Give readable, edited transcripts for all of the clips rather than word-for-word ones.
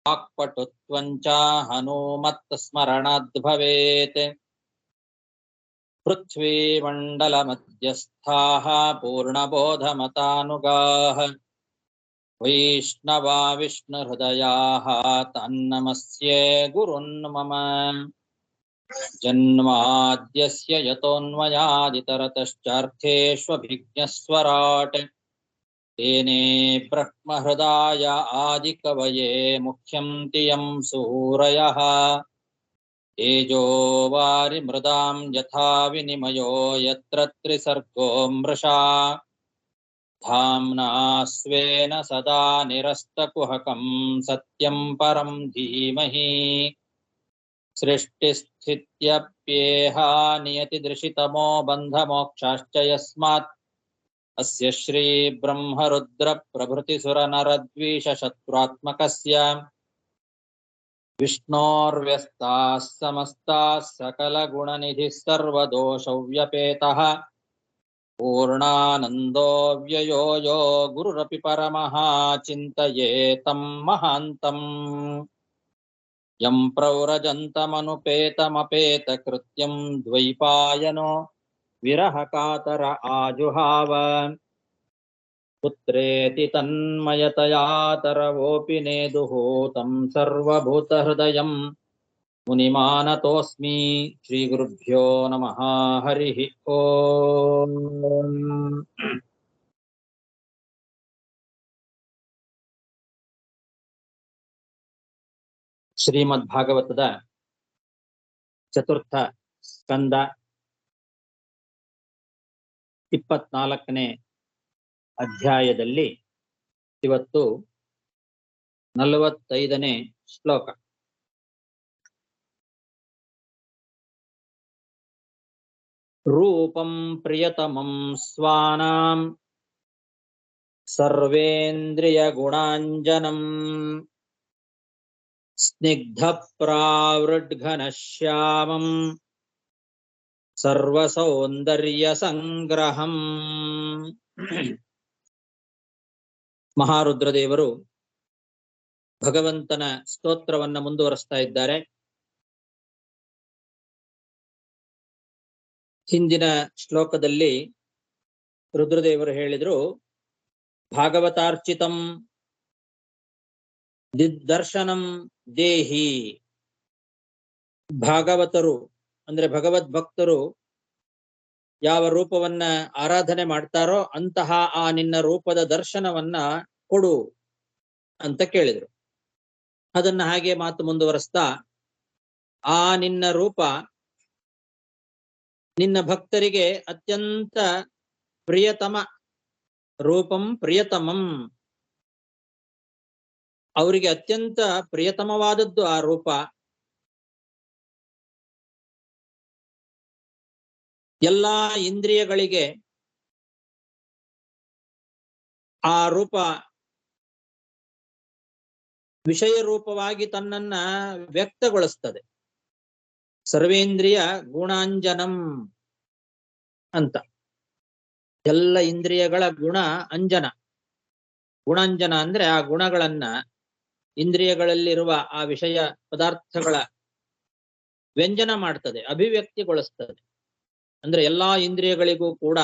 वाक्पटुत्वञ्च हनूमत्स्मरणाद् भवेत्। पृथ्वीमण्डलमध्यस्थाः पूर्णबोधमतानुगाः वैष्णवा विष्णुहृदयाः तन्नमस्ये गुरुन् मम। जन्माद्यस्य यतोऽन्वयादितरतश्चार्थेष्वभिज्ञस्वराट् तेने ब्रह्महृदाय आदिकवये मुह्यन्ति यं सूरयः। तेजो वारिमृदां यथा विनिमयो यत्र त्रिसर्गो मृषा धाम्ना स्वेन सदा निरस्तकुहकं सत्यं परं धीमहि। सृष्टिस्थित्यप्येहा नियतिदृशितमो बन्धमोक्षाश्च यस्मात् अस्य श्रीब्रह्मरुद्रप्रभृतिसुरनरद्वीषशत्रुत्मकस्य विष्णोर्व्यस्ताः समस्ताः सकलगुणनिधिः सर्वदोषव्यपेतः पूर्णानन्दो व्ययो यो गुरुरपि परमः चिन्तयेतं महान्तम्। यं प्रव्रजन्तमनुपेतमपेतकृत्यं द्वैपायनो विरहकातर आजुहाव पुत्रेति तन्मयतया तरवोऽपि नेदुः तं सर्वभूतहृदयं मुनिमानतोऽस्मि। श्रीगुरुभ्यो नमः। हरिः ओम्। ಶ್ರೀಮದ್ಭಾಗವತದ ಚತುರ್ಥ ಸ್ಕಂದ 24ನೇ ಅಧ್ಯಾಯದಲ್ಲಿ ಇವತ್ತು 45ನೇ ಶ್ಲೋಕ. ರೂಪಂ ಪ್ರಿಯತಮಂ ಸ್ವಾನಾಂ ಸರ್ವೇಂದ್ರಿಯ ಗುಣಾಂಜನಂ ಸ್ನಿಗ್ಧ ಪ್ರಾವೃಡ್ಘನಶ್ಯಾಮಂ ಸರ್ವಸೌಂದರ್ಯ ಸಂಗ್ರಹಂ. ಮಹಾರುದ್ರದೇವರು ಭಗವಂತನ ಸ್ತೋತ್ರವನ್ನ ಮುಂದುವರಿಸ್ತಾ ಇದ್ದಾರೆ. ಹಿಂದಿನ ಶ್ಲೋಕದಲ್ಲಿ ರುದ್ರದೇವರು ಹೇಳಿದ್ರು, ಭಾಗವತಾರ್ಚಿತಂ ದಿಗ್ದರ್ಶನಂ ದೇಹಿ. ಭಾಗವತರು ಅಂದ್ರೆ ಭಗವದ್ಭಕ್ತರು ಯಾವ ರೂಪವನ್ನ ಆರಾಧನೆ ಮಾಡ್ತಾರೋ ಅಂತಹ ಆ ನಿನ್ನ ರೂಪದ ದರ್ಶನವನ್ನ ಕೊಡು ಅಂತ ಕೇಳಿದ್ರು. ಅದನ್ನ ಹಾಗೆ ಮಾತು ಮುಂದುವರಿಸ್ತಾ, ಆ ನಿನ್ನ ರೂಪ ನಿನ್ನ ಭಕ್ತರಿಗೆ ಅತ್ಯಂತ ಪ್ರಿಯತಮ. ರೂಪಂ ಪ್ರಿಯತಮಂ, ಅವರಿಗೆ ಅತ್ಯಂತ ಪ್ರಿಯತಮವಾದದ್ದು ಆ ರೂಪ. ಎಲ್ಲಾ ಇಂದ್ರಿಯಗಳಿಗೆ ಆ ರೂಪ ವಿಷಯ ರೂಪವಾಗಿ ತನ್ನನ್ನ ವ್ಯಕ್ತಗೊಳಿಸ್ತದೆ. ಸರ್ವೇಂದ್ರಿಯ ಗುಣಾಂಜನಂ ಅಂತ. ಎಲ್ಲ ಇಂದ್ರಿಯಗಳ ಗುಣ ಅಂಜನ. ಗುಣಾಂಜನ ಅಂದ್ರೆ ಆ ಗುಣಗಳನ್ನ, ಇಂದ್ರಿಯಗಳಲ್ಲಿರುವ ಆ ವಿಷಯ ಪದಾರ್ಥಗಳ ವ್ಯಂಜನ ಮಾಡ್ತದೆ, ಅಭಿವ್ಯಕ್ತಿಗೊಳಿಸ್ತದೆ. ಅಂದ್ರೆ ಎಲ್ಲಾ ಇಂದ್ರಿಯಗಳಿಗೂ ಕೂಡ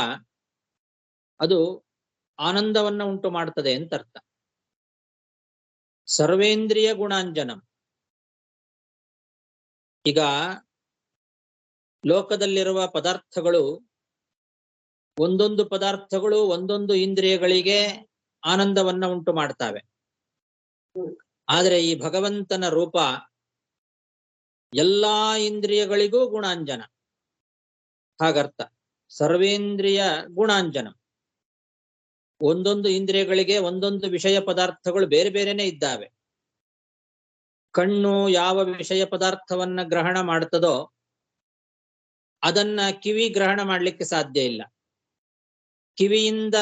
ಅದು ಆನಂದವನ್ನ ಉಂಟು ಮಾಡ್ತದೆ ಅಂತ ಅರ್ಥ. ಸರ್ವೇಂದ್ರಿಯ ಗುಣಾಂಜನಂ. ಈಗ ಲೋಕದಲ್ಲಿರುವ ಪದಾರ್ಥಗಳು, ಒಂದೊಂದು ಪದಾರ್ಥಗಳು ಒಂದೊಂದು ಇಂದ್ರಿಯಗಳಿಗೆ ಆನಂದವನ್ನ ಉಂಟು ಮಾಡ್ತಾವೆ. ಆದರೆ ಈ ಭಗವಂತನ ರೂಪ ಎಲ್ಲಾ ಇಂದ್ರಿಯಗಳಿಗೂ ಗುಣಾಂಜನ. ಹಾಗರ್ಥ. ಸರ್ವೇಂದ್ರಿಯ ಗುಣಾಂಜನ. ಒಂದೊಂದು ಇಂದ್ರಿಯಗಳಿಗೆ ಒಂದೊಂದು ವಿಷಯ ಪದಾರ್ಥಗಳು ಬೇರೆ ಬೇರೆನೆ ಇದ್ದಾವೆ. ಕಣ್ಣು ಯಾವ ವಿಷಯ ಪದಾರ್ಥವನ್ನ ಗ್ರಹಣ ಮಾಡ್ತದೋ ಅದನ್ನ ಕಿವಿ ಗ್ರಹಣ ಮಾಡ್ಲಿಕ್ಕೆ ಸಾಧ್ಯ ಇಲ್ಲ. ಕಿವಿಯಿಂದ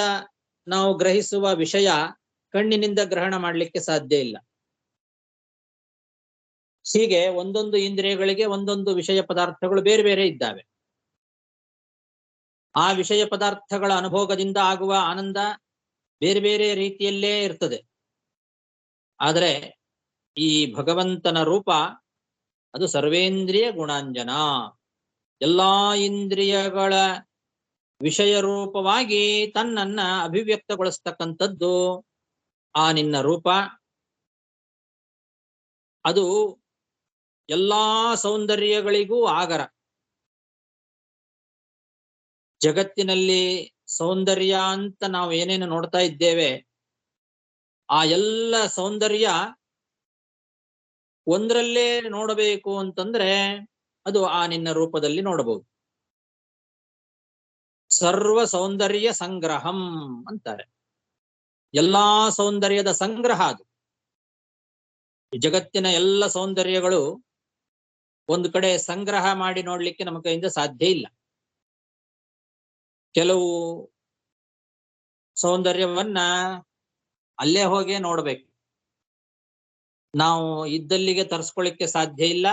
ನಾವು ಗ್ರಹಿಸುವ ವಿಷಯ ಕಣ್ಣಿನಿಂದ ಗ್ರಹಣ ಮಾಡ್ಲಿಕ್ಕೆ ಸಾಧ್ಯ ಇಲ್ಲ. ಹೀಗೆ ಒಂದೊಂದು ಇಂದ್ರಿಯಗಳಿಗೆ ಒಂದೊಂದು ವಿಷಯ ಪದಾರ್ಥಗಳು ಬೇರೆ ಬೇರೆ ಇದ್ದಾವೆ. ಆ ವಿಷಯ ಪದಾರ್ಥಗಳ ಅನುಭೋಗದಿಂದ ಆಗುವ ಆನಂದ ಬೇರೆ ಬೇರೆ ರೀತಿಯಲ್ಲೇ ಇರ್ತದೆ. ಆದರೆ ಈ ಭಗವಂತನ ರೂಪ ಅದು ಸರ್ವೇಂದ್ರಿಯ ಗುಣಾಂಜನ, ಎಲ್ಲಾ ಇಂದ್ರಿಯಗಳ ವಿಷಯ ರೂಪವಾಗಿ ತನ್ನನ್ನ ಅಭಿವ್ಯಕ್ತಗೊಳಿಸ್ತಕ್ಕಂಥದ್ದು ಆ ನಿನ್ನ ರೂಪ. ಅದು ಎಲ್ಲಾ ಸೌಂದರ್ಯಗಳಿಗೂ ಆಗರ. ಜಗತ್ತಿನಲ್ಲಿ ಸೌಂದರ್ಯ ಅಂತ ನಾವು ಏನೇನು ನೋಡ್ತಾ ಇದ್ದೇವೆ, ಆ ಎಲ್ಲ ಸೌಂದರ್ಯ ಒಂದರಲ್ಲೇ ನೋಡಬೇಕು ಅಂತಂದ್ರೆ ಅದು ಆ ನಿನ್ನ ರೂಪದಲ್ಲಿ ನೋಡಬಹುದು. ಸರ್ವ ಸೌಂದರ್ಯ ಸಂಗ್ರಹಂ ಅಂತಾರೆ. ಎಲ್ಲಾ ಸೌಂದರ್ಯದ ಸಂಗ್ರಹ ಅದು. ಜಗತ್ತಿನ ಎಲ್ಲ ಸೌಂದರ್ಯಗಳು ಒಂದು ಕಡೆ ಸಂಗ್ರಹ ಮಾಡಿ ನೋಡ್ಲಿಕ್ಕೆ ನಮ್ಮ ಕೈಯಿಂದ ಸಾಧ್ಯ ಇಲ್ಲ. ಕೆಲವು ಸೌಂದರ್ಯವನ್ನ ಅಲ್ಲೇ ಹೋಗಿ ನೋಡ್ಬೇಕು, ನಾವು ಇದ್ದಲ್ಲಿಗೆ ತರಿಸ್ಕೊಳ್ಳಿಕ್ಕೆ ಸಾಧ್ಯ ಇಲ್ಲ.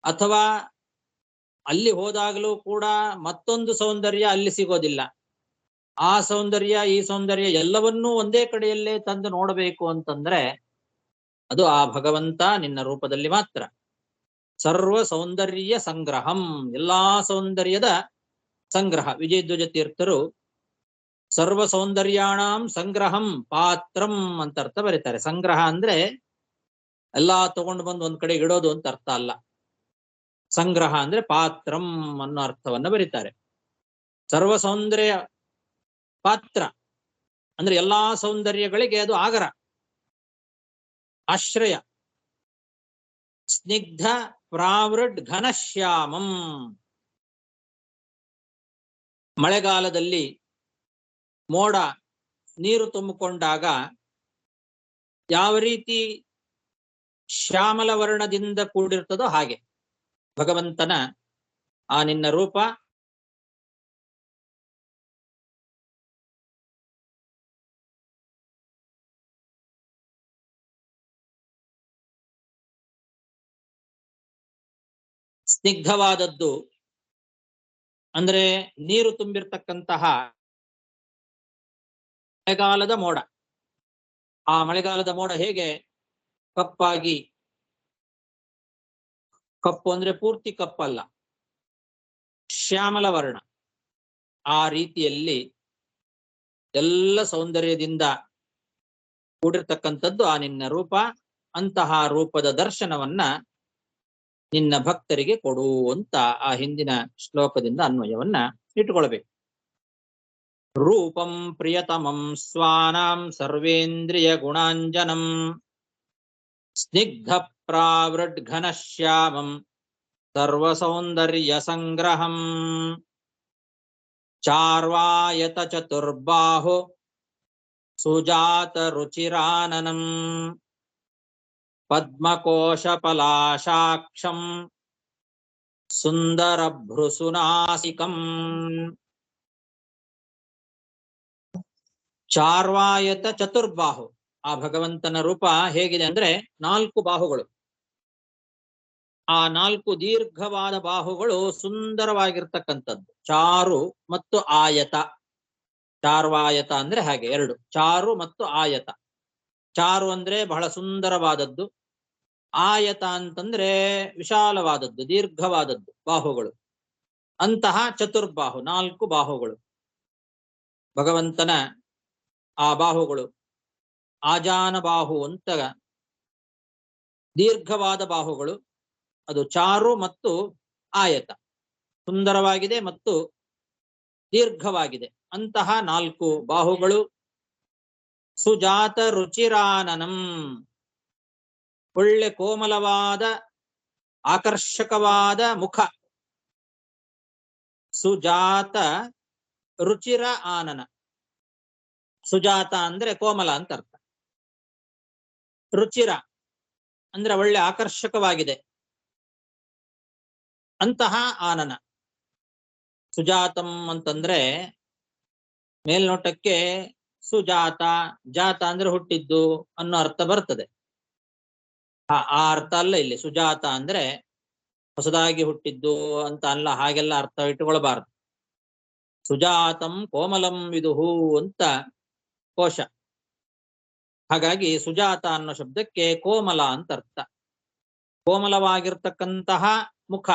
ಅಥವಾ ಅಲ್ಲಿ ಹೋದಾಗಲೂ ಕೂಡ ಮತ್ತೊಂದು ಸೌಂದರ್ಯ ಅಲ್ಲಿ ಸಿಗೋದಿಲ್ಲ. ಆ ಸೌಂದರ್ಯ ಈ ಸೌಂದರ್ಯ ಎಲ್ಲವನ್ನೂ ಒಂದೇ ಕಡೆಯಲ್ಲೇ ತಂದು ನೋಡಬೇಕು ಅಂತಂದ್ರೆ ಅದು ಆ ಭಗವಂತ ನಿನ್ನ ರೂಪದಲ್ಲಿ ಮಾತ್ರ. ಸರ್ವ ಸೌಂದರ್ಯ ಸಂಗ್ರಹಂ, ಎಲ್ಲಾ ಸೌಂದರ್ಯದ ಸಂಗ್ರಹ. ವಿಜಯಧ್ವಜ ತೀರ್ಥರು ಸರ್ವ ಸೌಂದರ್ಯಾಣಂ ಸಂಗ್ರಹಂ ಪಾತ್ರಂ ಅಂತ ಅರ್ಥ ಬರೀತಾರೆ. ಸಂಗ್ರಹ ಅಂದ್ರೆ ಎಲ್ಲಾ ತಗೊಂಡು ಬಂದು ಒಂದ್ ಕಡೆ ಇಡೋದು ಅಂತ ಅರ್ಥ ಅಲ್ಲ. ಸಂಗ್ರಹ ಅಂದ್ರೆ ಪಾತ್ರಂ ಅನ್ನೋ ಅರ್ಥವನ್ನ ಬರೀತಾರೆ. ಸರ್ವ ಸೌಂದರ್ಯ ಪಾತ್ರ ಅಂದ್ರೆ ಎಲ್ಲಾ ಸೌಂದರ್ಯಗಳಿಗೆ ಅದು ಆಗರ, ಆಶ್ರಯ. ಸ್ನಿಗ್ಧ ಪ್ರಾವೃಡ್ ಘನಶ್ಯಾಮಂ, ಮಳೆಗಾಲದಲ್ಲಿ ಮೋಡ ನೀರು ತುಂಬಿಕೊಂಡಾಗ ಯಾವ ರೀತಿ ಶ್ಯಾಮಲ ವರ್ಣದಿಂದ ಕೂಡಿರ್ತದೋ ಹಾಗೆ ಭಗವಂತನ ಆ ನಿನ್ನ ರೂಪ. ಸ್ನಿಗ್ಧವಾದದ್ದು ಅಂದ್ರೆ ನೀರು ತುಂಬಿರ್ತಕ್ಕಂತಹ ಮಳೆಗಾಲದ ಮೋಡ. ಆ ಮಳೆಗಾಲದ ಮೋಡ ಹೇಗೆ ಕಪ್ಪಾಗಿ, ಕಪ್ಪು ಅಂದ್ರೆ ಪೂರ್ತಿ ಕಪ್ಪಲ್ಲ, ಶ್ಯಾಮಲ ವರ್ಣ, ಆ ರೀತಿಯಲ್ಲಿ ಎಲ್ಲ ಸೌಂದರ್ಯದಿಂದ ಕೂಡಿರ್ತಕ್ಕಂಥದ್ದು ಆ ನಿನ್ನ ರೂಪ. ಅಂತಹ ರೂಪದ ದರ್ಶನವನ್ನ ನಿನ್ನ ಭಕ್ತರಿಗೆ ಕೊಡು ಅಂತ ಆ ಹಿಂದಿನ ಶ್ಲೋಕದಿಂದ ಅನ್ವಯವನ್ನ ಇಟ್ಟುಕೊಳ್ಬೇಕು. ರೂಪಂ ಪ್ರಿಯತಮಂ ಸ್ವಾನಾಂ ಸರ್ವೇಂದ್ರಿಯ ಗುಣಾಂಜನಂ ಸ್ನಿಗ್ಧ ಪ್ರಾವೃಡ್ ಘನಶ್ಯಾಮಂ ಸರ್ವ ಸೌಂದರ್ಯ ಸಂಗ್ರಹಂ ಚಾರ್ವಾಯತ ಚತುರ್ಬಾಹು ಸುಜಾತ ರುಚಿರಾನನಂ ಪದ್ಮಕೋಶ ಪಲಾಶಾಕ್ಷಂ ಸುಂದರ ಭೃಸುನಾಸಿಕಂ. ಚಾರ್ವಾಯತ ಚತುರ್ಬಾಹು, ಆ ಭಗವಂತನ ರೂಪ ಹೇಗಿದೆ ಅಂದ್ರೆ 4 ಬಾಹುಗಳು. ಆ 4 ದೀರ್ಘವಾದ ಬಾಹುಗಳು ಸುಂದರವಾಗಿರ್ತಕ್ಕಂಥದ್ದು. ಚಾರು ಮತ್ತು ಆಯತ. ಚಾರ್ವಾಯತ ಅಂದ್ರೆ ಹಾಗೆ ಎರಡು, ಚಾರು ಮತ್ತು ಆಯತ. ಚಾರು ಅಂದ್ರೆ ಬಹಳ ಸುಂದರವಾದದ್ದು, ಆಯತ ಅಂತಂದ್ರೆ ವಿಶಾಲವಾದದ್ದು, ದೀರ್ಘವಾದದ್ದು ಬಾಹುಗಳು. ಅಂತಹ ಚತುರ್ಬಾಹು 4 ಬಾಹುಗಳು ಭಗವಂತನ ಆ ಬಾಹುಗಳು. ಆಜಾನ ಬಾಹು ಅಂತ ದೀರ್ಘವಾದ ಬಾಹುಗಳು, ಅದು ಚಾರು ಮತ್ತು ಆಯತ, ಸುಂದರವಾಗಿದೆ ಮತ್ತು ದೀರ್ಘವಾಗಿದೆ. ಅಂತಹ 4 ಬಾಹುಗಳು. ಸುಜಾತ ರುಚಿರಾನನಂ, ಒಳ್ಳೆ ಕೋಮಲವಾದ ಆಕರ್ಷಕವಾದ ಮುಖ. ಸುಜಾತ ರುಚಿರ ಆನನ, ಸುಜಾತ ಅಂದ್ರೆ ಕೋಮಲ ಅಂತ ಅರ್ಥ. ರುಚಿರ ಅಂದ್ರೆ ಒಳ್ಳೆ ಆಕರ್ಷಕವಾಗಿದೆ. ಅಂತಹ ಆನನ. ಸುಜಾತಂ ಅಂತಂದ್ರೆ ಮೇಲ್ನೋಟಕ್ಕೆ ಸುಜಾತ, ಜಾತ ಅಂದ್ರೆ ಹುಟ್ಟಿದ್ದು ಅನ್ನೋ ಅರ್ಥ ಬರ್ತದೆ. ಆ ಅರ್ಥ ಅಲ್ಲ ಇಲ್ಲಿ. ಸುಜಾತ ಅಂದ್ರೆ ಹೊಸದಾಗಿ ಹುಟ್ಟಿದ್ದು ಅಂತ ಅಲ್ಲ, ಹಾಗೆಲ್ಲ ಅರ್ಥ ಇಟ್ಟುಕೊಳ್ಬಾರ್ದು. ಸುಜಾತಂ ಕೋಮಲಂ ವಿದುಹು ಅಂತ ಕೋಶ. ಹಾಗಾಗಿ ಸುಜಾತ ಅನ್ನೋ ಶಬ್ದಕ್ಕೆ ಕೋಮಲ ಅಂತ ಅರ್ಥ. ಕೋಮಲವಾಗಿರ್ತಕ್ಕಂತಹ ಮುಖ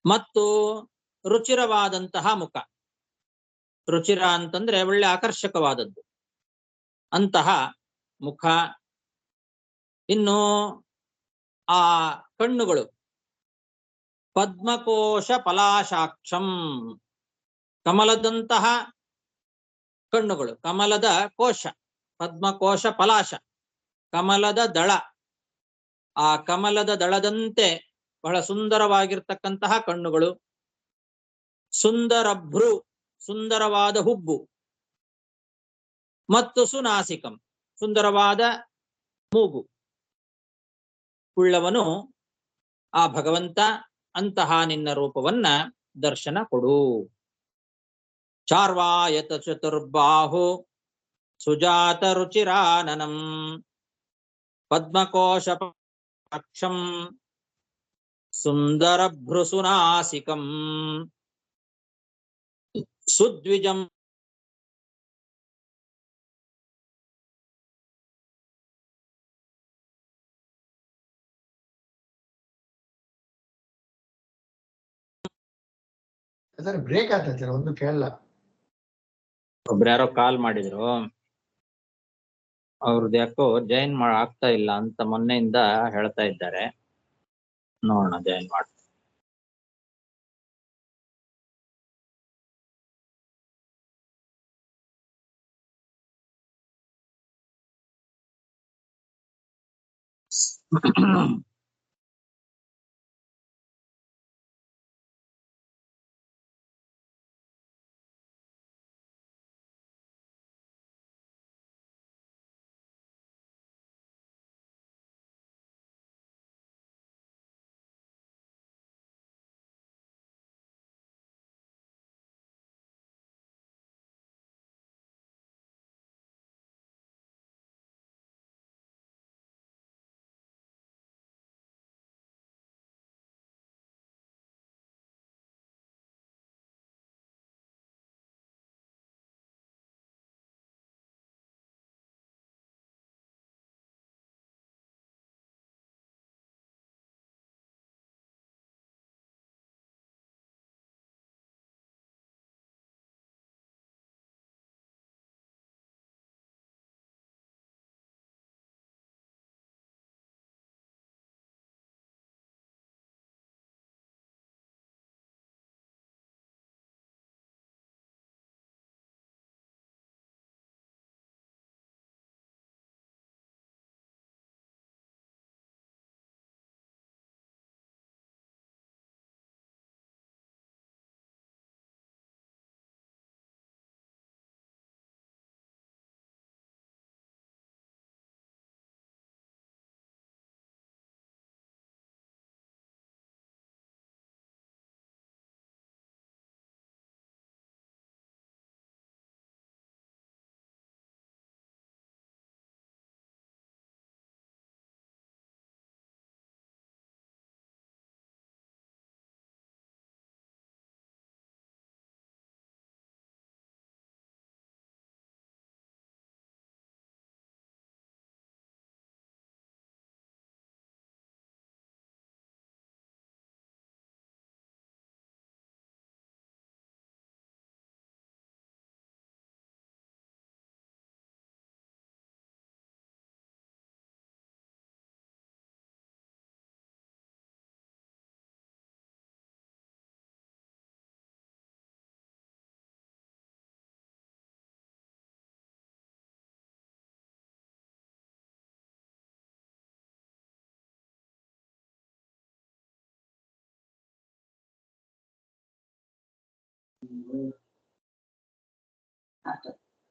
ಮತ್ತು ರುಚಿರವಾದಂತಹ ಮುಖ. ರುಚಿರ ಅಂತಂದ್ರೆ ಒಳ್ಳೆ ಆಕರ್ಷಕವಾದದ್ದು ಅಂತಹ ಮುಖ. ಇನ್ನು ಆ ಕಣ್ಣುಗಳು ಪದ್ಮಕೋಶ ಪಲಾಶಾಕ್ಷಂ, ಕಮಲದಂತಹ ಕಣ್ಣುಗಳು. ಕಮಲದ ಕೋಶ, ಪದ್ಮಕೋಶ ಪಲಾಶ, ಕಮಲದ ದಳ. ಆ ಕಮಲದ ದಳದಂತೆ ಬಹಳ ಸುಂದರವಾಗಿರ್ತಕ್ಕಂತಹ ಕಣ್ಣುಗಳು. ಸುಂದರಭ್ರು, ಸುಂದರವಾದ ಹುಬ್ಬು. ಮತ್ತು ಸುನಾಸಿಕಂ, ಸುಂದರವಾದ ಮೂಗು ಉಳ್ಳವನು ಆ ಭಗವಂತ. ಅಂತಹ ನಿನ್ನ ರೂಪವನ್ನ ದರ್ಶನ ಕೊಡು. ಚಾರ್ವಾಯತ ಚತುರ್ಬಾಹು ಸುಜಾತ ರುಚಿರಾನನಂ ಪದ್ಮಕೋಶ ಪಕ್ಷಂ ಸುಂದರಭ್ರುಸುನಾಸಿಕಂ ಸುದ್ವಿಜಂ ಬ್ರೇಕ್ ಆಗ್ತದೆ ಒಂದು ಕೇಳಲ್ಲ. ಒಬ್ರು ಯಾರೋ ಕಾಲ್ ಮಾಡಿದ್ರು, ಅವ್ರದ್ದು ಯಾಕೋ ಜಾಯಿನ್ ಆಗ್ತಾ ಇಲ್ಲ ಅಂತ ಮೊನ್ನೆಯಿಂದ ಹೇಳ್ತಾ ಇದ್ದಾರೆ. ನೋಡೋಣ, ಜಾಯಿನ್ ಮಾಡ್ತಾರೆ.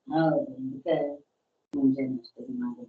ಹೌದು, ಮುಂಜಾನೆ ಅಷ್ಟೇ ಮಾಡಿ.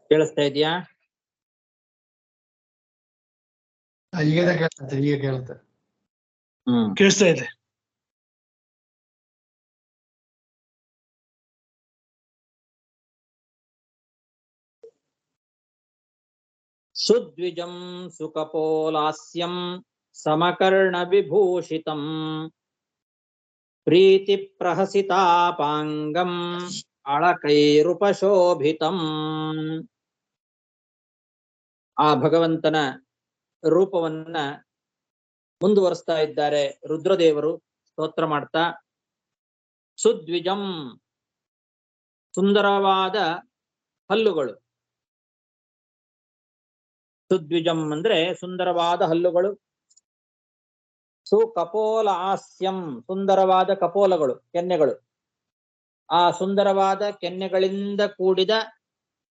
ಕೇಳಿಸ್ತಾ ಇದೆಯಾ? ಈಗ ಕೇಳ್ತದೆ, ಈಗ ಕೇಳ್ತದೆ. ಕೇಳಿಸ್ತಾ ಇದೆ. ಸುದ್ವಿಜಂ ಸುಕಪೋಲಾಸ್ಯಂ ಸಮಕರ್ಣ ವಿಭೂಷಿತಂ ಪ್ರೀತಿ ಪ್ರಹಸಿತಾಪಾಂಗಂ ಅಳಕೈರುಪಶೋಭಿತಂ. ಆ ಭಗವಂತನ ರೂಪವನ್ನ ಮುಂದುವರಿಸ್ತಾ ಇದ್ದಾರೆ ರುದ್ರದೇವರು ಸ್ತೋತ್ರ ಮಾಡ್ತಾ. ಸುದ್ವಿಜಂ, ಸುಂದರವಾದ ಹಲ್ಲುಗಳು. ಸುದ್ವಿಜಂ ಅಂದ್ರೆ ಸುಂದರವಾದ ಹಲ್ಲುಗಳು. ಸುಕಪೋಲ ಹಾಸ್ಯಂ, ಸುಂದರವಾದ ಕಪೋಲಗಳು, ಕೆನ್ನೆಗಳು. ಆ ಸುಂದರವಾದ ಕೆನ್ನೆಗಳಿಂದ ಕೂಡಿದ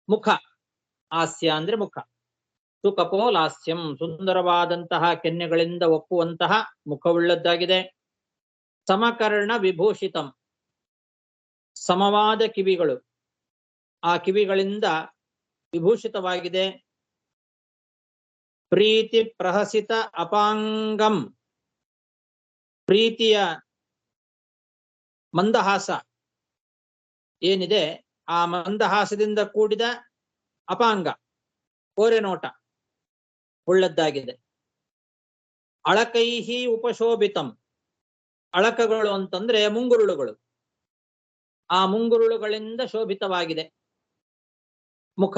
ಮುಖ. ಹಾಸ್ಯ ಅಂದ್ರೆ ಮುಖ. ಸುಕಪೋಲಾಸ್ಯಂ, ಸುಂದರವಾದಂತಹ ಕೆನ್ನೆಗಳಿಂದ ಒಪ್ಪುವಂತಹ ಮುಖವುಳ್ಳದ್ದಾಗಿದೆ. ಸಮಕರ್ಣ ವಿಭೂಷಿತಂ, ಸಮವಾದ ಕಿವಿಗಳು, ಆ ಕಿವಿಗಳಿಂದ ವಿಭೂಷಿತವಾಗಿದೆ. ಪ್ರೀತಿ ಪ್ರಹಸಿತ ಅಪಾಂಗಂ, ಪ್ರೀತಿಯ ಮಂದಹಾಸ ಏನಿದೆ ಆ ಮಂದಹಾಸದಿಂದ ಕೂಡಿದ ಅಪಾಂಗ, ಓರೆನೋಟ ಉಳ್ಳದ್ದಾಗಿದೆ. ಅಳಕೈಹಿ ಉಪಶೋಭಿತಂ, ಅಳಕಗಳು ಅಂತಂದ್ರೆ ಮುಂಗುರುಳುಗಳು. ಆ ಮುಂಗುರುಳುಗಳಿಂದ ಶೋಭಿತವಾಗಿದೆ ಮುಖ.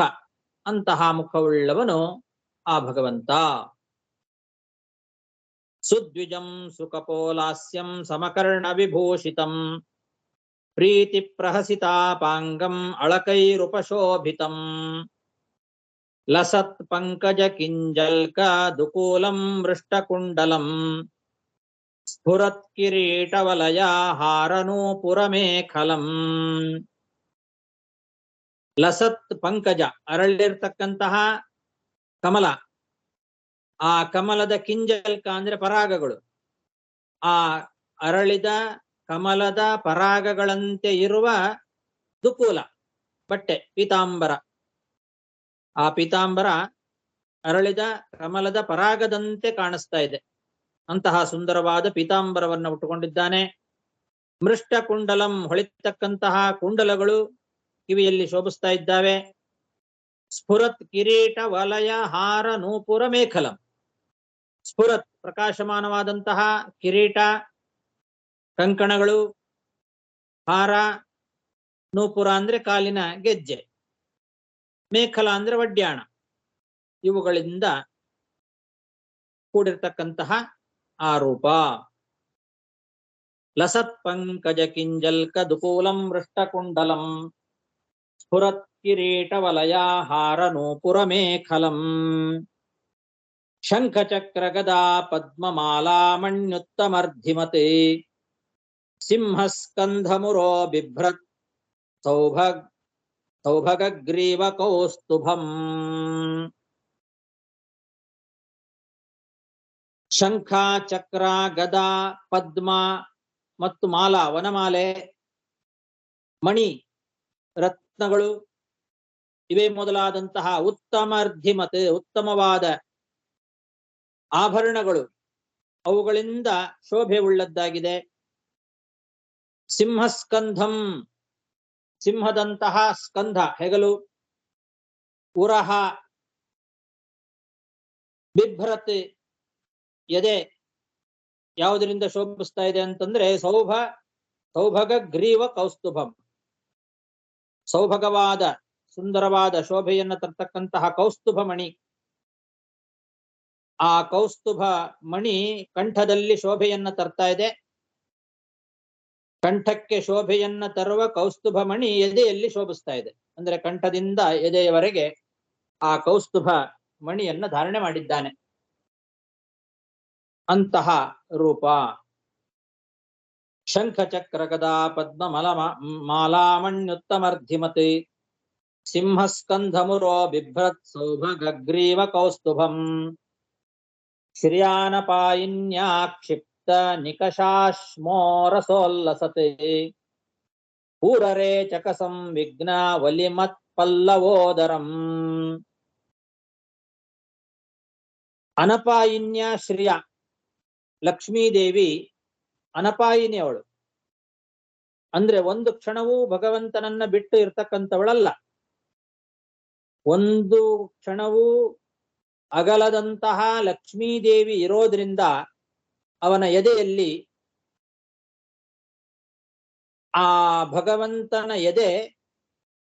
ಅಂತಹ ಮುಖವುಳ್ಳವನು ಆ ಭಗವಂತ. ಸುದ್ವಿಜಂ ಸುಕಪೋಲಾಸ್ಯಂ ಸಮಕರ್ಣ ವಿಭೂಷಿತಂ ಪ್ರೀತಿ ಪ್ರಹಸಿತಾಪಾಂಗಂ ಅಳಕೈರುಪಶೋಭಿತಂ ಲಸತ್ ಪಂಕಜ ಕಿಂಜಲ್ಕ ದುಕೂಲಂ ಮೃಷ್ಟಕುಂಡಲಂ ಸ್ಫುರತ್ ಕಿರೀಟವಲಯ ಹಾರನೂಪುರಮೇಖಲಂ. ಲಸತ್ ಪಂಕಜ, ಅರಳಿರ್ತಕ್ಕಂತಹ ಕಮಲ. ಆ ಕಮಲದ ಕಿಂಜಲ್ಕ ಅಂದ್ರೆ ಪರಾಗಗಳು. ಆ ಅರಳಿದ ಕಮಲದ ಪರಾಗಗಳಂತೆ ಇರುವ ದುಕೂಲ ಬಟ್ಟೆ, ಪೀತಾಂಬರ. ಆ ಪೀತಾಂಬರ ಅರಳಿದ ಕಮಲದ ಪರಾಗದಂತೆ ಕಾಣಿಸ್ತಾ ಇದೆ. ಅಂತಹ ಸುಂದರವಾದ ಪೀತಾಂಬರವನ್ನು ಉಟ್ಟುಕೊಂಡಿದ್ದಾನೆ. ಮೃಷ್ಟ ಕುಂಡಲಂ, ಹೊಳಿತಕ್ಕಂತಹ ಕುಂಡಲಗಳು ಕಿವಿಯಲ್ಲಿ ಶೋಭಿಸ್ತಾ ಇದ್ದಾವೆ. ಸ್ಫುರತ್ ಕಿರೀಟ ವಲಯ ಹಾರ ನೂಪುರ ಮೇಖಲಂ. ಸ್ಫುರತ್, ಪ್ರಕಾಶಮಾನವಾದಂತಹ ಕಿರೀಟ, ಕಂಕಣಗಳು, ಹಾರ, ನೂಪುರ ಅಂದ್ರೆ ಕಾಲಿನ ಗೆಜ್ಜೆ, ಮೇಖಲ ಅಂದ್ರೆ ವಡ್ಯಾಣ, ಇವುಗಳಿಂದ ಕೂಡಿರ್ತಕ್ಕಂತಹ ಆ ರೂಪ. ಲಸತ್ ಪಂಕಜ ಕಿಂಜಲ್ಕ ದುಕೂಲಂ ಮೃಷ್ಟಕುಂಡಲಂ ಸ್ಫುರತ್ ಕಿರೀಟ ವಲಯ ಹಾರ ನೂಪುರ ಮೇಖಲಂ ಶಂಖ ಚಕ್ರ ಗದಾ ಪದ್ಮಮಾಲಾ ಮಣ್ಯುತ್ತಮರ್ಧಿಮತೆ ಸಿಂಹಸ್ಕಂಧಮುರೋ ಬಿಭ್ರತ್ ಸೌಭಗಗ್ರೀವ ಕೌಸ್ತುಭಂ. ಶಂಖ, ಚಕ್ರ, ಗದಾ, ಪದ್ಮ ಮತ್ತು ಮಾಲಾ, ವನಮಾಲೆ, ಮಣಿ, ರತ್ನಗಳು, ಇವೇ ಮೊದಲಾದಂತಹ ಉತ್ತಮರ್ಧಿಮತೆ, ಉತ್ತಮವಾದ ಆಭರಣಗಳು ಅವುಗಳಿಂದ ಶೋಭೆ ಉಳ್ಳದ್ದಾಗಿದೆ. ಸಿಂಹಸ್ಕಂಧಂ, ಸಿಂಹದಂತಹ ಸ್ಕಂಧ, ಹೆಗಲು. ಉರಹ, ಬಿಭ್ರತೆ, ಎದೆ ಯಾವುದರಿಂದ ಶೋಭಿಸ್ತಾ ಇದೆ ಅಂತಂದ್ರೆ ಸೌಭಗ ಗ್ರೀವ ಕೌಸ್ತುಭಂ, ಸೌಭಗವಾದ ಸುಂದರವಾದ ಶೋಭೆಯನ್ನು ತರ್ತಕ್ಕಂತಹ ಕೌಸ್ತುಭ ಮಣಿ. ಆ ಕೌಸ್ತುಭ ಮಣಿ ಕಂಠದಲ್ಲಿ ಶೋಭೆಯನ್ನ ತರ್ತಾ ಇದೆ. ಕಂಠಕ್ಕೆ ಶೋಭೆಯನ್ನ ತರುವ ಕೌಸ್ತುಭ ಮಣಿ ಎದೆಯಲ್ಲಿ ಶೋಭಿಸ್ತಾ ಇದೆ. ಅಂದ್ರೆ ಕಂಠದಿಂದ ಎದೆಯವರೆಗೆ ಆ ಕೌಸ್ತುಭ ಮಣಿಯನ್ನ ಧಾರಣೆ ಮಾಡಿದ್ದಾನೆ. ಅಂತಹ ರೂಪ. ಶಂಖ ಚಕ್ರ ಗದಾ ಪದ್ಮ ಮಾಲಾಮಣ್ಯುತ್ತಮರ್ಧಿಮತಿ ಸಿಂಹಸ್ಕಂಧಮುರೋ ಬಿಭ್ರತ್ ಸೌಭಗ್ರೀವ ಕೌಸ್ತುಭಂ ಶ್ರಿಯಾನಪಾಯಿನ್ಯಾ ಕ್ಷಿಪ್ತ ನಿಕಷಾಶ್ಮೋರಸೋಲ್ಲಸತೆ ಪೂರರೇಚಕ ಸಂವಿಘ್ನ ವಲಿಮತ್ ಪಲ್ಲವೋದರಂ. ಅನಪಾಯಿನ್ಯ ಶ್ರಿಯ ಲಕ್ಷ್ಮೀದೇವಿ ಅನಪಾಯಿನಿ ಅವಳು. ಅಂದ್ರೆ ಒಂದು ಕ್ಷಣವೂ ಭಗವಂತನನ್ನ ಬಿಟ್ಟು ಇರ್ತಕ್ಕಂಥವಳಲ್ಲ. ಒಂದು ಕ್ಷಣವೂ ಅಗಲದಂತಹ ಲಕ್ಷ್ಮೀದೇವಿ ಇರೋದ್ರಿಂದ ಅವನ ಎದೆಯಲ್ಲಿ ಆ ಭಗವಂತನ ಎದೆ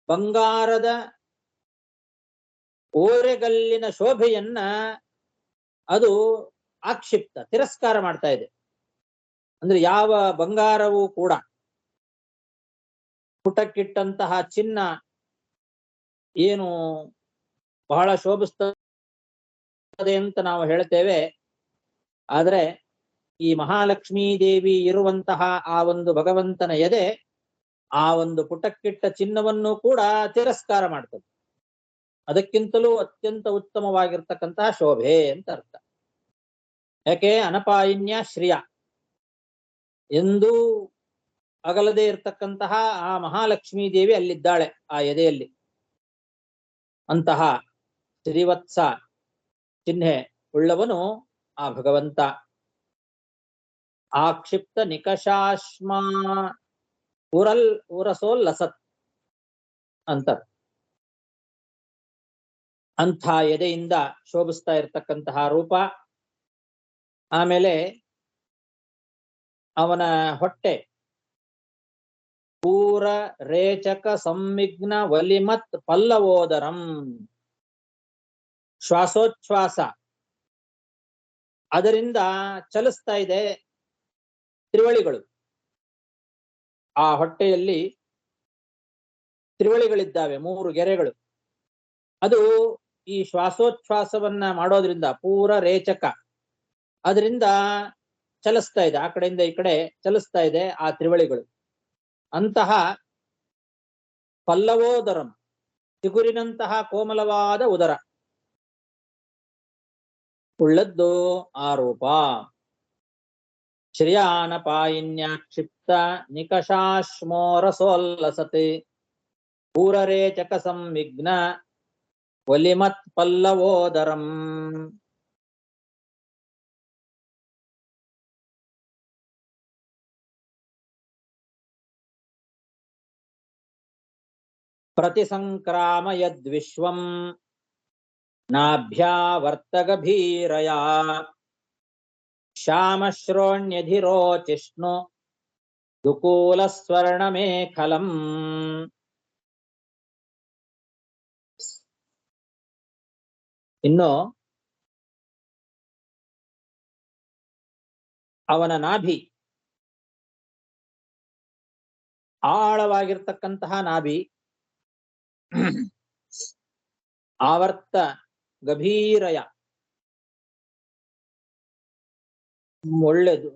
ಬಂಗಾರದ ಓರೆಗಲ್ಲಿನ ಶೋಭೆಯನ್ನ ಅದು ಆಕ್ಷಿಪ್ತ ತಿರಸ್ಕಾರ ಮಾಡ್ತಾ ಇದೆ. ಅಂದ್ರೆ ಯಾವ ಬಂಗಾರವೂ ಕೂಡ ಪುಟಕ್ಕಿಟ್ಟಂತಹ ಚಿನ್ನ ಏನು ಬಹಳ ಶೋಭಿಸ್ತದೆ ಅಂತ ನಾವು ಹೇಳ್ತೇವೆ. ಆದ್ರೆ ಈ ಮಹಾಲಕ್ಷ್ಮೀ ದೇವಿ ಇರುವಂತಹ ಆ ಒಂದು ಭಗವಂತನ ಎದೆ ಆ ಒಂದು ಪುಟಕ್ಕಿಟ್ಟ ಚಿನ್ನವನ್ನು ಕೂಡ ತಿರಸ್ಕಾರ ಮಾಡ್ತದೆ. ಅದಕ್ಕಿಂತಲೂ ಅತ್ಯಂತ ಉತ್ತಮವಾಗಿರ್ತಕ್ಕಂತಹ ಶೋಭೆ ಅಂತ ಅರ್ಥ. ಯಾಕೆ? ಅನಪಾಯಿನ್ಯ ಶ್ರಿಯ, ಎಂದೂ ಅಗಲದೇ ಇರ್ತಕ್ಕಂತಹ ಆ ಮಹಾಲಕ್ಷ್ಮೀ ದೇವಿ ಅಲ್ಲಿದ್ದಾಳೆ ಆ ಎದೆಯಲ್ಲಿ. ಅಂತಹ ಶ್ರೀವತ್ಸ ಚಿಹ್ನೆ ಉಳ್ಳವನು ಆ ಭಗವಂತ. ಆಕ್ಷಿಪ್ತ ನಿಕಷಾಶ್ಮ ಉರಸೋಲ್ಲಸತ್ ಅಂತ ಅಂಥ ಎದೆಯಿಂದ ಶೋಭಿಸ್ತಾ ಇರ್ತಕ್ಕಂತಹ ರೂಪ. ಆಮೇಲೆ ಅವನ ಹೊಟ್ಟೆ ಪೂರ ರೇಚಕ ಸಂವಿಘ್ನ ವಲಿಮತ್ ಪಲ್ಲವೋದರಂ. ಶ್ವಾಸೋಚ್ಛ್ವಾಸ ಅದರಿಂದ ಚಲಿಸ್ತಾ ಇದೆ ತ್ರಿವಳಿಗಳು. ಆ ಹೊಟ್ಟೆಯಲ್ಲಿ ತ್ರಿವಳಿಗಳಿದ್ದಾವೆ, 3 ಗೆರೆಗಳು. ಅದು ಈ ಶ್ವಾಸೋಚ್ಛ್ವಾಸವನ್ನ ಮಾಡೋದ್ರಿಂದ ಪೂರ ರೇಚಕ ಅದರಿಂದ ಚಲಿಸ್ತಾ ಇದೆ, ಆ ಕಡೆಯಿಂದ ಈ ಕಡೆ ಚಲಿಸ್ತಾ ಇದೆ ಆ ತ್ರಿವಳಿಗಳು. ಅಂತಹ ಪಲ್ಲವೋದರಂ ಚಿಗುರಿನಂತಹ ಕೋಮಲವಾದ ಉದರ ಉಳ್ಳದ್ದು ಆ ರೂಪ. ಶ್ರಿಯಾನಪಾಯಿನ್ಯ ಕ್ಷಿಪ್ತ ನಿಕಷಾಶ್ಮೋರಸೋಲ್ಲಸತೆ ಪೂರರೇಚಕ ಸಂವಿಘ್ನ ವಲಿಮತ್ ಪಲ್ಲವೋದರಂ. ಪ್ರತಿಸಂಕ್ರಾಮಯದ್ವಿಶ್ವಂ ನಾಭ್ಯಾವರ್ತಗಭೀರಯಾ ಶ್ಯಾಮಶ್ರೋಣ್ಯಧಿರೋಚಿಷ್ಣು ದುಕೂಲಸ್ವರ್ಣಮೇಖಲಂ. ಇನ್ನು ಅವನ ನಾಭಿ ಆಳವಾಗಿರ್ತಕ್ಕಂತಹ ನಾಭಿ, ಆವರ್ತ ಗಭೀರಯ ಒಳ್ಳೆದು,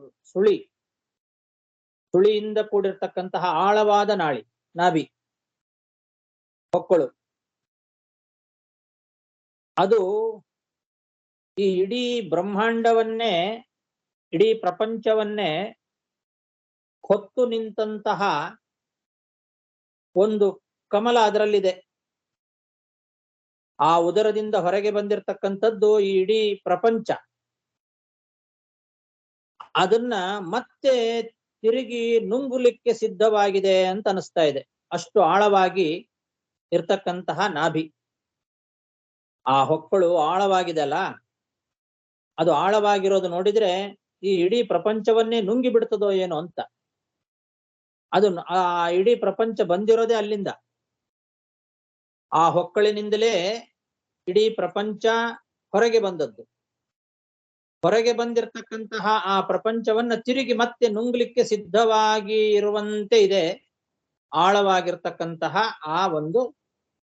ಸುಳಿಯಿಂದ ಕೂಡಿರ್ತಕ್ಕಂತಹ ಆಳವಾದ ನಾಭಿ ಹೊಕ್ಕಳು. ಅದು ಈ ಇಡೀ ಬ್ರಹ್ಮಾಂಡವನ್ನೇ, ಇಡೀ ಪ್ರಪಂಚವನ್ನೇ ಹೊತ್ತು ನಿಂತಹ ಒಂದು ಕಮಲ ಅದರಲ್ಲಿದೆ. ಆ ಉದರದಿಂದ ಹೊರಗೆ ಬಂದಿರತಕ್ಕಂಥದ್ದು ಈ ಇಡೀ ಪ್ರಪಂಚ. ಅದನ್ನ ಮತ್ತೆ ತಿರುಗಿ ನುಂಗುಲಿಕ್ಕೆ ಸಿದ್ಧವಾಗಿದೆ ಅಂತ ಅನಿಸ್ತಾ ಇದೆ. ಅಷ್ಟು ಆಳವಾಗಿ ಇರ್ತಕ್ಕಂತಹ ನಾಭಿ. ಆ ಹೊಕ್ಕಳು ಆಳವಾಗಿದೆ ಅಲ್ಲ, ಅದು ಆಳವಾಗಿರೋದು ನೋಡಿದ್ರೆ ಈ ಇಡೀ ಪ್ರಪಂಚವನ್ನೇ ನುಂಗಿ ಬಿಡ್ತದೋ ಏನೋ ಅಂತ. ಅದು ಆ ಇಡೀ ಪ್ರಪಂಚ ಬಂದಿರೋದೇ ಅಲ್ಲಿಂದ. ಆ ಹೊಕ್ಕಳಿನಿಂದಲೇ ಇಡೀ ಪ್ರಪಂಚ ಹೊರಗೆ ಬಂದದ್ದು. ಹೊರಗೆ ಬಂದಿರತಕ್ಕಂತಹ ಆ ಪ್ರಪಂಚವನ್ನ ತಿರುಗಿ ಮತ್ತೆ ನುಂಗ್ಲಿಕ್ಕೆ ಸಿದ್ಧವಾಗಿ ಇರುವಂತೆ ಇದೆ ಆಳವಾಗಿರ್ತಕ್ಕಂತಹ ಆ ಒಂದು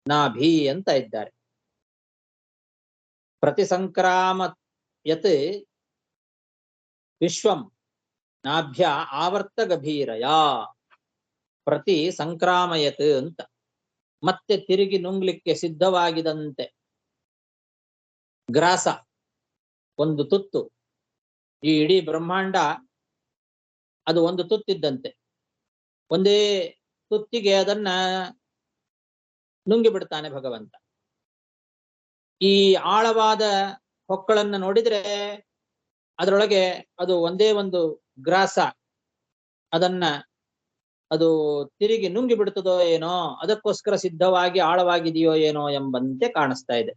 ನಾಭಿ ಅಂತ ಇದ್ದಾರೆ. ಪ್ರತಿ ಸಂಕ್ರಾಮ ಯತ್ ವಿಶ್ವಂ ನಾಭ್ಯ ಆವರ್ತ ಗಭೀರಯ. ಪ್ರತಿ ಸಂಕ್ರಾಮಯತ್ ಅಂತ ಮತ್ತೆ ತಿರುಗಿ ನುಂಗ್ಲಿಕ್ಕೆ ಸಿದ್ಧವಾಗಿದಂತೆ. ಗ್ರಾಸ ಒಂದು ತುತ್ತು, ಈ ಇಡೀ ಬ್ರಹ್ಮಾಂಡ ಅದು ಒಂದು ತುತ್ತಿದ್ದಂತೆ. ಒಂದೇ ತುತ್ತಿಗೆ ಅದನ್ನ ನುಂಗಿ ಬಿಡ್ತಾನೆ ಭಗವಂತ. ಈ ಆಳವಾದ ಹೊಕ್ಕಳನ್ನ ನೋಡಿದ್ರೆ ಅದರೊಳಗೆ ಅದು ಒಂದೇ ಒಂದು ಗ್ರಾಸ, ಅದನ್ನ ಅದು ತಿರುಗಿ ನುಂಗಿ ಬಿಡ್ತದೋ ಏನೋ, ಅದಕ್ಕೋಸ್ಕರ ಸಿದ್ಧವಾಗಿ ಆಳವಾಗಿದೆಯೋ ಏನೋ ಎಂಬಂತೆ ಕಾಣಿಸ್ತಾ ಇದೆ.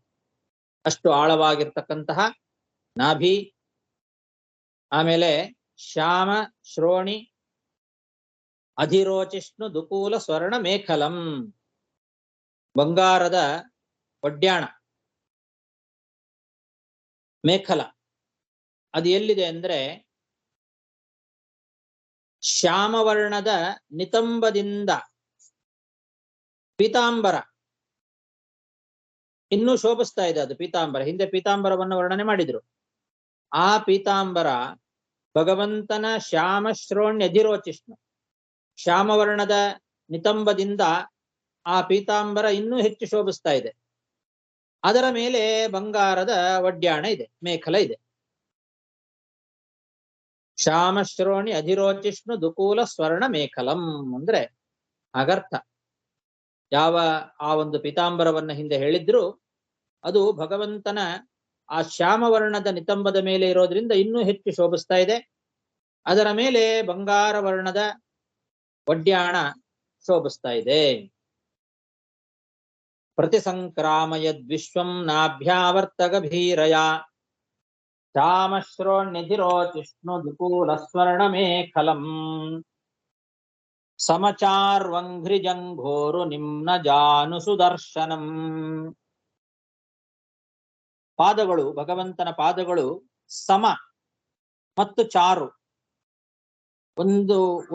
ಅಷ್ಟು ಆಳವಾಗಿರ್ತಕ್ಕಂತಹ ನಾಭಿ. ಆಮೇಲೆ ಶ್ಯಾಮ ಶ್ರೋಣಿ ಅಧಿರೋಚಿಷ್ಣು ದುಕೂಲ ಸ್ವರ್ಣ ಮೇಖಲಂ, ಬಂಗಾರದ ಒಡ್ಯಾಣ ಮೇಖಲ. ಅದು ಎಲ್ಲಿದೆ ಅಂದ್ರೆ ಶ್ಯಾಮವರ್ಣದ ನಿತಂಬದಿಂದ ಪೀತಾಂಬರ ಇನ್ನೂ ಶೋಭಿಸ್ತಾ ಇದೆ. ಅದು ಪೀತಾಂಬರ, ಹಿಂದೆ ಪೀತಾಂಬರವನ್ನು ವರ್ಣನೆ ಮಾಡಿದ್ರು. ಆ ಪೀತಾಂಬರ ಭಗವಂತನ ಶ್ಯಾಮ ಶ್ರೋಣ್ಯ ಅಧಿರೋಚಿಷ್ಣು, ಶ್ಯಾಮವರ್ಣದ ನಿತಂಬದಿಂದ ಆ ಪೀತಾಂಬರ ಇನ್ನೂ ಹೆಚ್ಚು ಶೋಭಿಸ್ತಾ ಇದೆ. ಅದರ ಮೇಲೆ ಬಂಗಾರದ ಒಡ್ಯಾಣ ಇದೆ, ಮೇಖಲ ಇದೆ. ಶ್ಯಾಮ ಶ್ರೋಣಿ ಅಧಿರೋಚಿಷ್ಣು ದುಕೂಲ ಸ್ವರ್ಣ ಮೇಖಲಂ ಅಂದ್ರೆ ಹಾಗರ್ಥ. ಯಾವ ಆ ಒಂದು ಪೀತಾಂಬರವನ್ನ ಹಿಂದೆ ಹೇಳಿದ್ರು ಅದು ಭಗವಂತನ ಆ ಶ್ಯಾಮವರ್ಣದ ನಿತಂಬದ ಮೇಲೆ ಇರೋದ್ರಿಂದ ಇನ್ನೂ ಹೆಚ್ಚು ಶೋಭಿಸ್ತಾ ಇದೆ. ಅದರ ಮೇಲೆ ಬಂಗಾರ ವರ್ಣದ ಒಡ್ಯಾಣ ಶೋಭಿಸ್ತಾ ಇದೆ. ಪ್ರತಿ ಸಂಕ್ರಾಮಯದ್ವಿಶ್ವಂ ನಾಭ್ಯಾವರ್ತ ಗಭೀರಯ ಶ್ಯಾಮಶ್ರೋಣ್ಯಧಿರೋಚಿಷ್ಣು ದುಕೂಲ ಸ್ವರ್ಣ ಮೇಖಲಂ ಸಮಚಾರ್ವಂಘ್ರಿಜಂಘೋರು ನಿಮ್ನ ಜಾನು ಸುದರ್ಶನಂ. ಪಾದಗಳು, ಭಗವಂತನ ಪಾದಗಳು ಸಮ ಮತ್ತು ಚಾರು,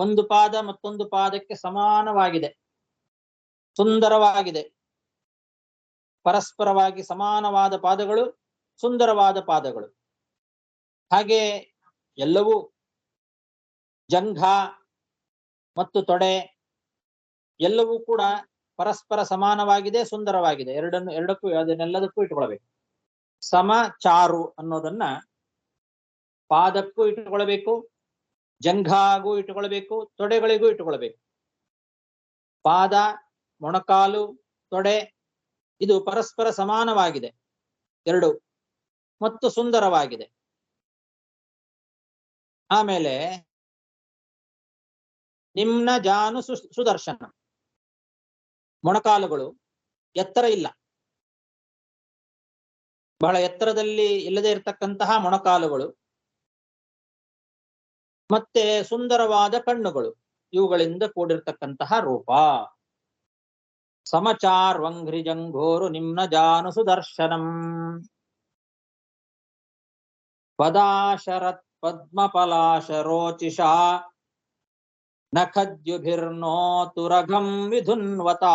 ಒಂದು ಪಾದ ಮತ್ತೊಂದು ಪಾದಕ್ಕೆ ಸಮಾನವಾಗಿದೆ, ಸುಂದರವಾಗಿದೆ. ಪರಸ್ಪರವಾಗಿ ಸಮಾನವಾದ ಪಾದಗಳು, ಸುಂದರವಾದ ಪಾದಗಳು. ಹಾಗೆ ಎಲ್ಲವೂ ಜಂಘ ಮತ್ತು ತೊಡೆ ಎಲ್ಲವೂ ಕೂಡ ಪರಸ್ಪರ ಸಮಾನವಾಗಿದೆ, ಸುಂದರವಾಗಿದೆ. ಎರಡಕ್ಕೂ ಅದನ್ನೆಲ್ಲದಕ್ಕೂ ಇಟ್ಕೊಳ್ಬೇಕು. ಸಮ ಚಾರು ಅನ್ನೋದನ್ನ ಪಾದಕ್ಕೂ ಇಟ್ಟುಕೊಳ್ಬೇಕು, ಜಂಘಾಗೂ ಇಟ್ಟುಕೊಳ್ಬೇಕು, ತೊಡೆಗಳಿಗೂ ಇಟ್ಟುಕೊಳ್ಬೇಕು. ಪಾದ, ಮೊಣಕಾಲು, ತೊಡೆ ಇದು ಪರಸ್ಪರ ಸಮಾನವಾಗಿದೆ ಎರಡು, ಮತ್ತು ಸುಂದರವಾಗಿದೆ. ಆಮೇಲೆ ನಿಮ್ನ ಜಾನು ಸುದರ್ಶನ, ಮೊಣಕಾಲುಗಳು ಎತ್ತರ ಇಲ್ಲ, ಬಹಳ ಎತ್ತರದಲ್ಲಿ ಇಲ್ಲದೆ ಇರತಕ್ಕಂತಹ ಮೊಣಕಾಲುಗಳು, ಮತ್ತೆ ಸುಂದರವಾದ ಕಣ್ಣುಗಳು, ಇವುಗಳಿಂದ ಕೂಡಿರ್ತಕ್ಕಂತಹ ರೂಪ. ಸಮಚಾರ್ವಂಘ್ರಿಜಂಘೋರು ನಿಮ್ನ ಜಾನು ಸುದರ್ಶನಂ ಪದಾಶರತ್ ಪದ್ಮಪಲಾಶರೋಚಿಷಾ ನಖದ್ಯುಭಿರ್ನೋತುರಘಂ ವಿಧುನ್ವತಾ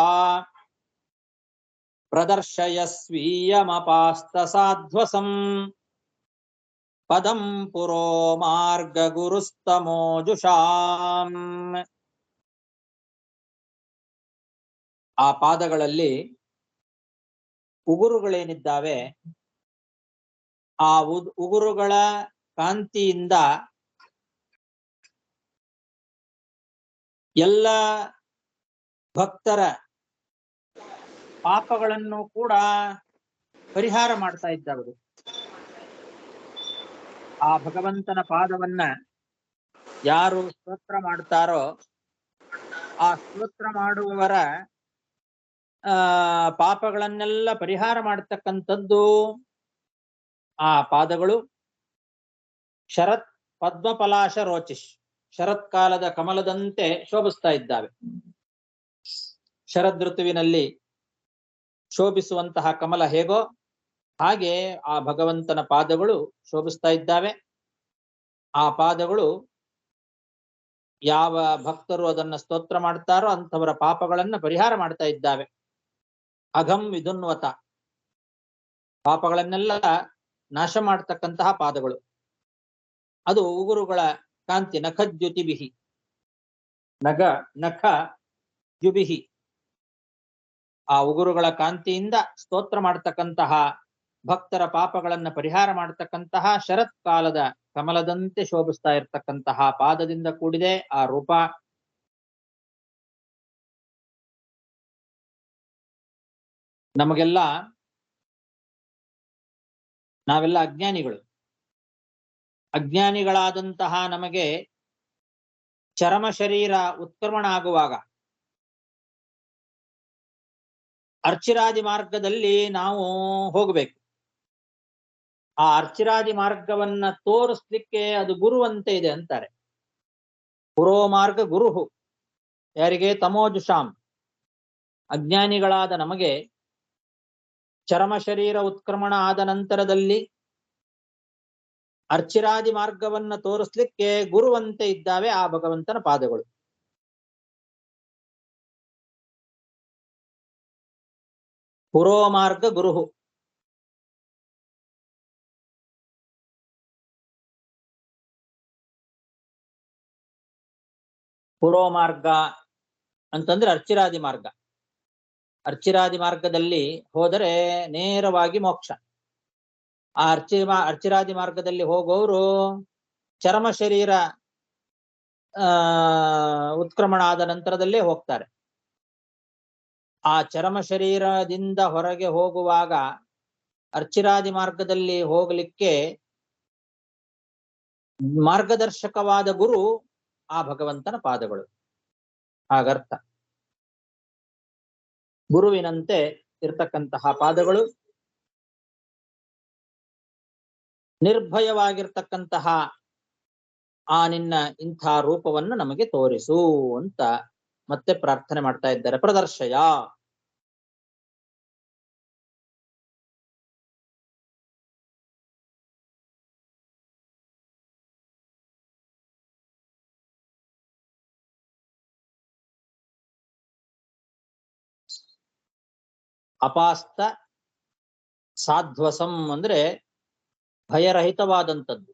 ಪ್ರದರ್ಶಯಸ್ವೀಯಮಪಾಸ್ತಸಾಧ್ವಸಂ ಪದಂ ಪುರೋ ಮಾರ್ಗ ಗುರುಸ್ತಮೋಜುಷಾಂ. ಆ ಪಾದಗಳಲ್ಲಿ ಉಗುರುಗಳೇನಿದ್ದಾವೆ, ಆ ಉಗುರುಗಳ ಕಾಂತಿಯಿಂದ ಎಲ್ಲ ಭಕ್ತರ ಪಾಪಗಳನ್ನು ಕೂಡ ಪರಿಹಾರ ಮಾಡ್ತಾ ಇದ್ದಾವೆ. ಆ ಭಗವಂತನ ಪಾದವನ್ನ ಯಾರು ಸ್ತೋತ್ರ ಮಾಡ್ತಾರೋ ಆ ಸ್ತೋತ್ರ ಮಾಡುವವರ ಪಾಪಗಳನ್ನೆಲ್ಲ ಪರಿಹಾರ ಮಾಡತಕ್ಕಂಥದ್ದು ಆ ಪಾದಗಳು. ಶರತ್ ಪದ್ಮಪಲಾಶ ರೋಚಿಷ್, ಶರತ್ಕಾಲದ ಕಮಲದಂತೆ ಶೋಭಿಸ್ತಾ ಇದ್ದಾವೆ. ಶರದ್ ಋತುವಿನಲ್ಲಿ ಶೋಭಿಸುವಂತಹ ಕಮಲ ಹೇಗೋ ಹಾಗೆ ಆ ಭಗವಂತನ ಪಾದಗಳು ಶೋಭಿಸ್ತಾ ಇದ್ದಾವೆ. ಆ ಪಾದಗಳು ಯಾವ ಭಕ್ತರು ಅದನ್ನ ಸ್ತೋತ್ರ ಮಾಡ್ತಾರೋ ಅಂಥವರ ಪಾಪಗಳನ್ನ ಪರಿಹಾರ ಮಾಡ್ತಾ ಇದ್ದಾವೆ. ಅಘಂ ವಿಧುನ್ವತ, ಪಾಪಗಳನ್ನೆಲ್ಲ ನಾಶ ಮಾಡ್ತಕ್ಕಂತಹ ಪಾದಗಳು. ಅದು ಉಗುರುಗಳ ಕಾಂತಿ, ನಖದ್ಯುತಿಬಿಹಿ, ನಖ ದ್ಯುಬಿಹಿ, ಆ ಉಗುರುಗಳ ಕಾಂತಿಯಿಂದ ಸ್ತೋತ್ರ ಮಾಡ್ತಕ್ಕಂತಹ ಭಕ್ತರ ಪಾಪಗಳನ್ನ ಪರಿಹಾರ ಮಾಡ್ತಕ್ಕಂತಹ ಶರತ್ಕಾಲದ ಕಮಲದಂತೆ ಶೋಭಿಸ್ತಾ ಇರ್ತಕ್ಕಂತಹ ಪಾದದಿಂದ ಕೂಡಿದೆ ಆ ರೂಪ. ನಮಗೆಲ್ಲ, ನಾವೆಲ್ಲ ಅಜ್ಞಾನಿಗಳು. ಅಜ್ಞಾನಿಗಳಾದಂತಹ ನಮಗೆ ಚರಮ ಶರೀರ ಉತ್ಕ್ರಮಣ ಆಗುವಾಗ ಅರ್ಚಿರಾದಿ ಮಾರ್ಗದಲ್ಲಿ ನಾವು ಹೋಗಬೇಕು. ಆ ಅರ್ಚಿರಾದಿ ಮಾರ್ಗವನ್ನ ತೋರಿಸ್ಲಿಕ್ಕೆ ಅದು ಗುರುವಂತೆ ಇದೆ ಅಂತಾರೆ. ಪುರೋ ಮಾರ್ಗ ಗುರುಹು, ಯಾರಿಗೆ? ತಮೋಜುಷಾಂ, ಅಜ್ಞಾನಿಗಳಾದ ನಮಗೆ ಚರಮ ಶರೀರ ಉತ್ಕ್ರಮಣ ಆದ ನಂತರದಲ್ಲಿ ಅರ್ಚಿರಾದಿ ಮಾರ್ಗವನ್ನ ತೋರಿಸ್ಲಿಕ್ಕೆ ಗುರುವಂತೆ ಇದ್ದಾವೆ ಆ ಭಗವಂತನ ಪಾದಗಳು. ಪುರೋ ಮಾರ್ಗ ಗುರುಹು. ಪುರೋ ಮಾರ್ಗ ಅಂತಂದ್ರೆ ಅರ್ಚಿರಾದಿ ಮಾರ್ಗ. ಅರ್ಚಿರಾದಿ ಮಾರ್ಗದಲ್ಲಿ ಹೋದರೆ ನೇರವಾಗಿ ಮೋಕ್ಷ. ಆ ಅರ್ಚಿರಾದಿ ಮಾರ್ಗದಲ್ಲಿ ಹೋಗೋರು ಚರಮ ಶರೀರ ಉತ್ಕ್ರಮಣ ಆದ ನಂತರದಲ್ಲೇ ಹೋಗ್ತಾರೆ. ಆ ಚರಮ ಶರೀರದಿಂದ ಹೊರಗೆ ಹೋಗುವಾಗ ಅರ್ಚಿರಾದಿ ಮಾರ್ಗದಲ್ಲಿ ಹೋಗಲಿಕ್ಕೆ ಮಾರ್ಗದರ್ಶಕವಾದ ಗುರು ಆ ಭಗವಂತನ ಪಾದಗಳು. ಹಾಗರ್ಥ. ಗುರುವಿನಂತೆ ಇರ್ತಕ್ಕಂತಹ ಪಾದಗಳು, ನಿರ್ಭಯವಾಗಿರ್ತಕ್ಕಂತಹ ಆ ನಿನ್ನ ಇಂಥ ರೂಪವನ್ನು ನಮಗೆ ತೋರಿಸು ಅಂತ ಮತ್ತೆ ಪ್ರಾರ್ಥನೆ ಮಾಡ್ತಾ ಇದ್ದಾರೆ. ಪ್ರದರ್ಶಯ. ಅಪಾಸ್ತ ಸಾಧ್ವಸಂ ಅಂದ್ರೆ ಭಯರಹಿತವಾದಂಥದ್ದು.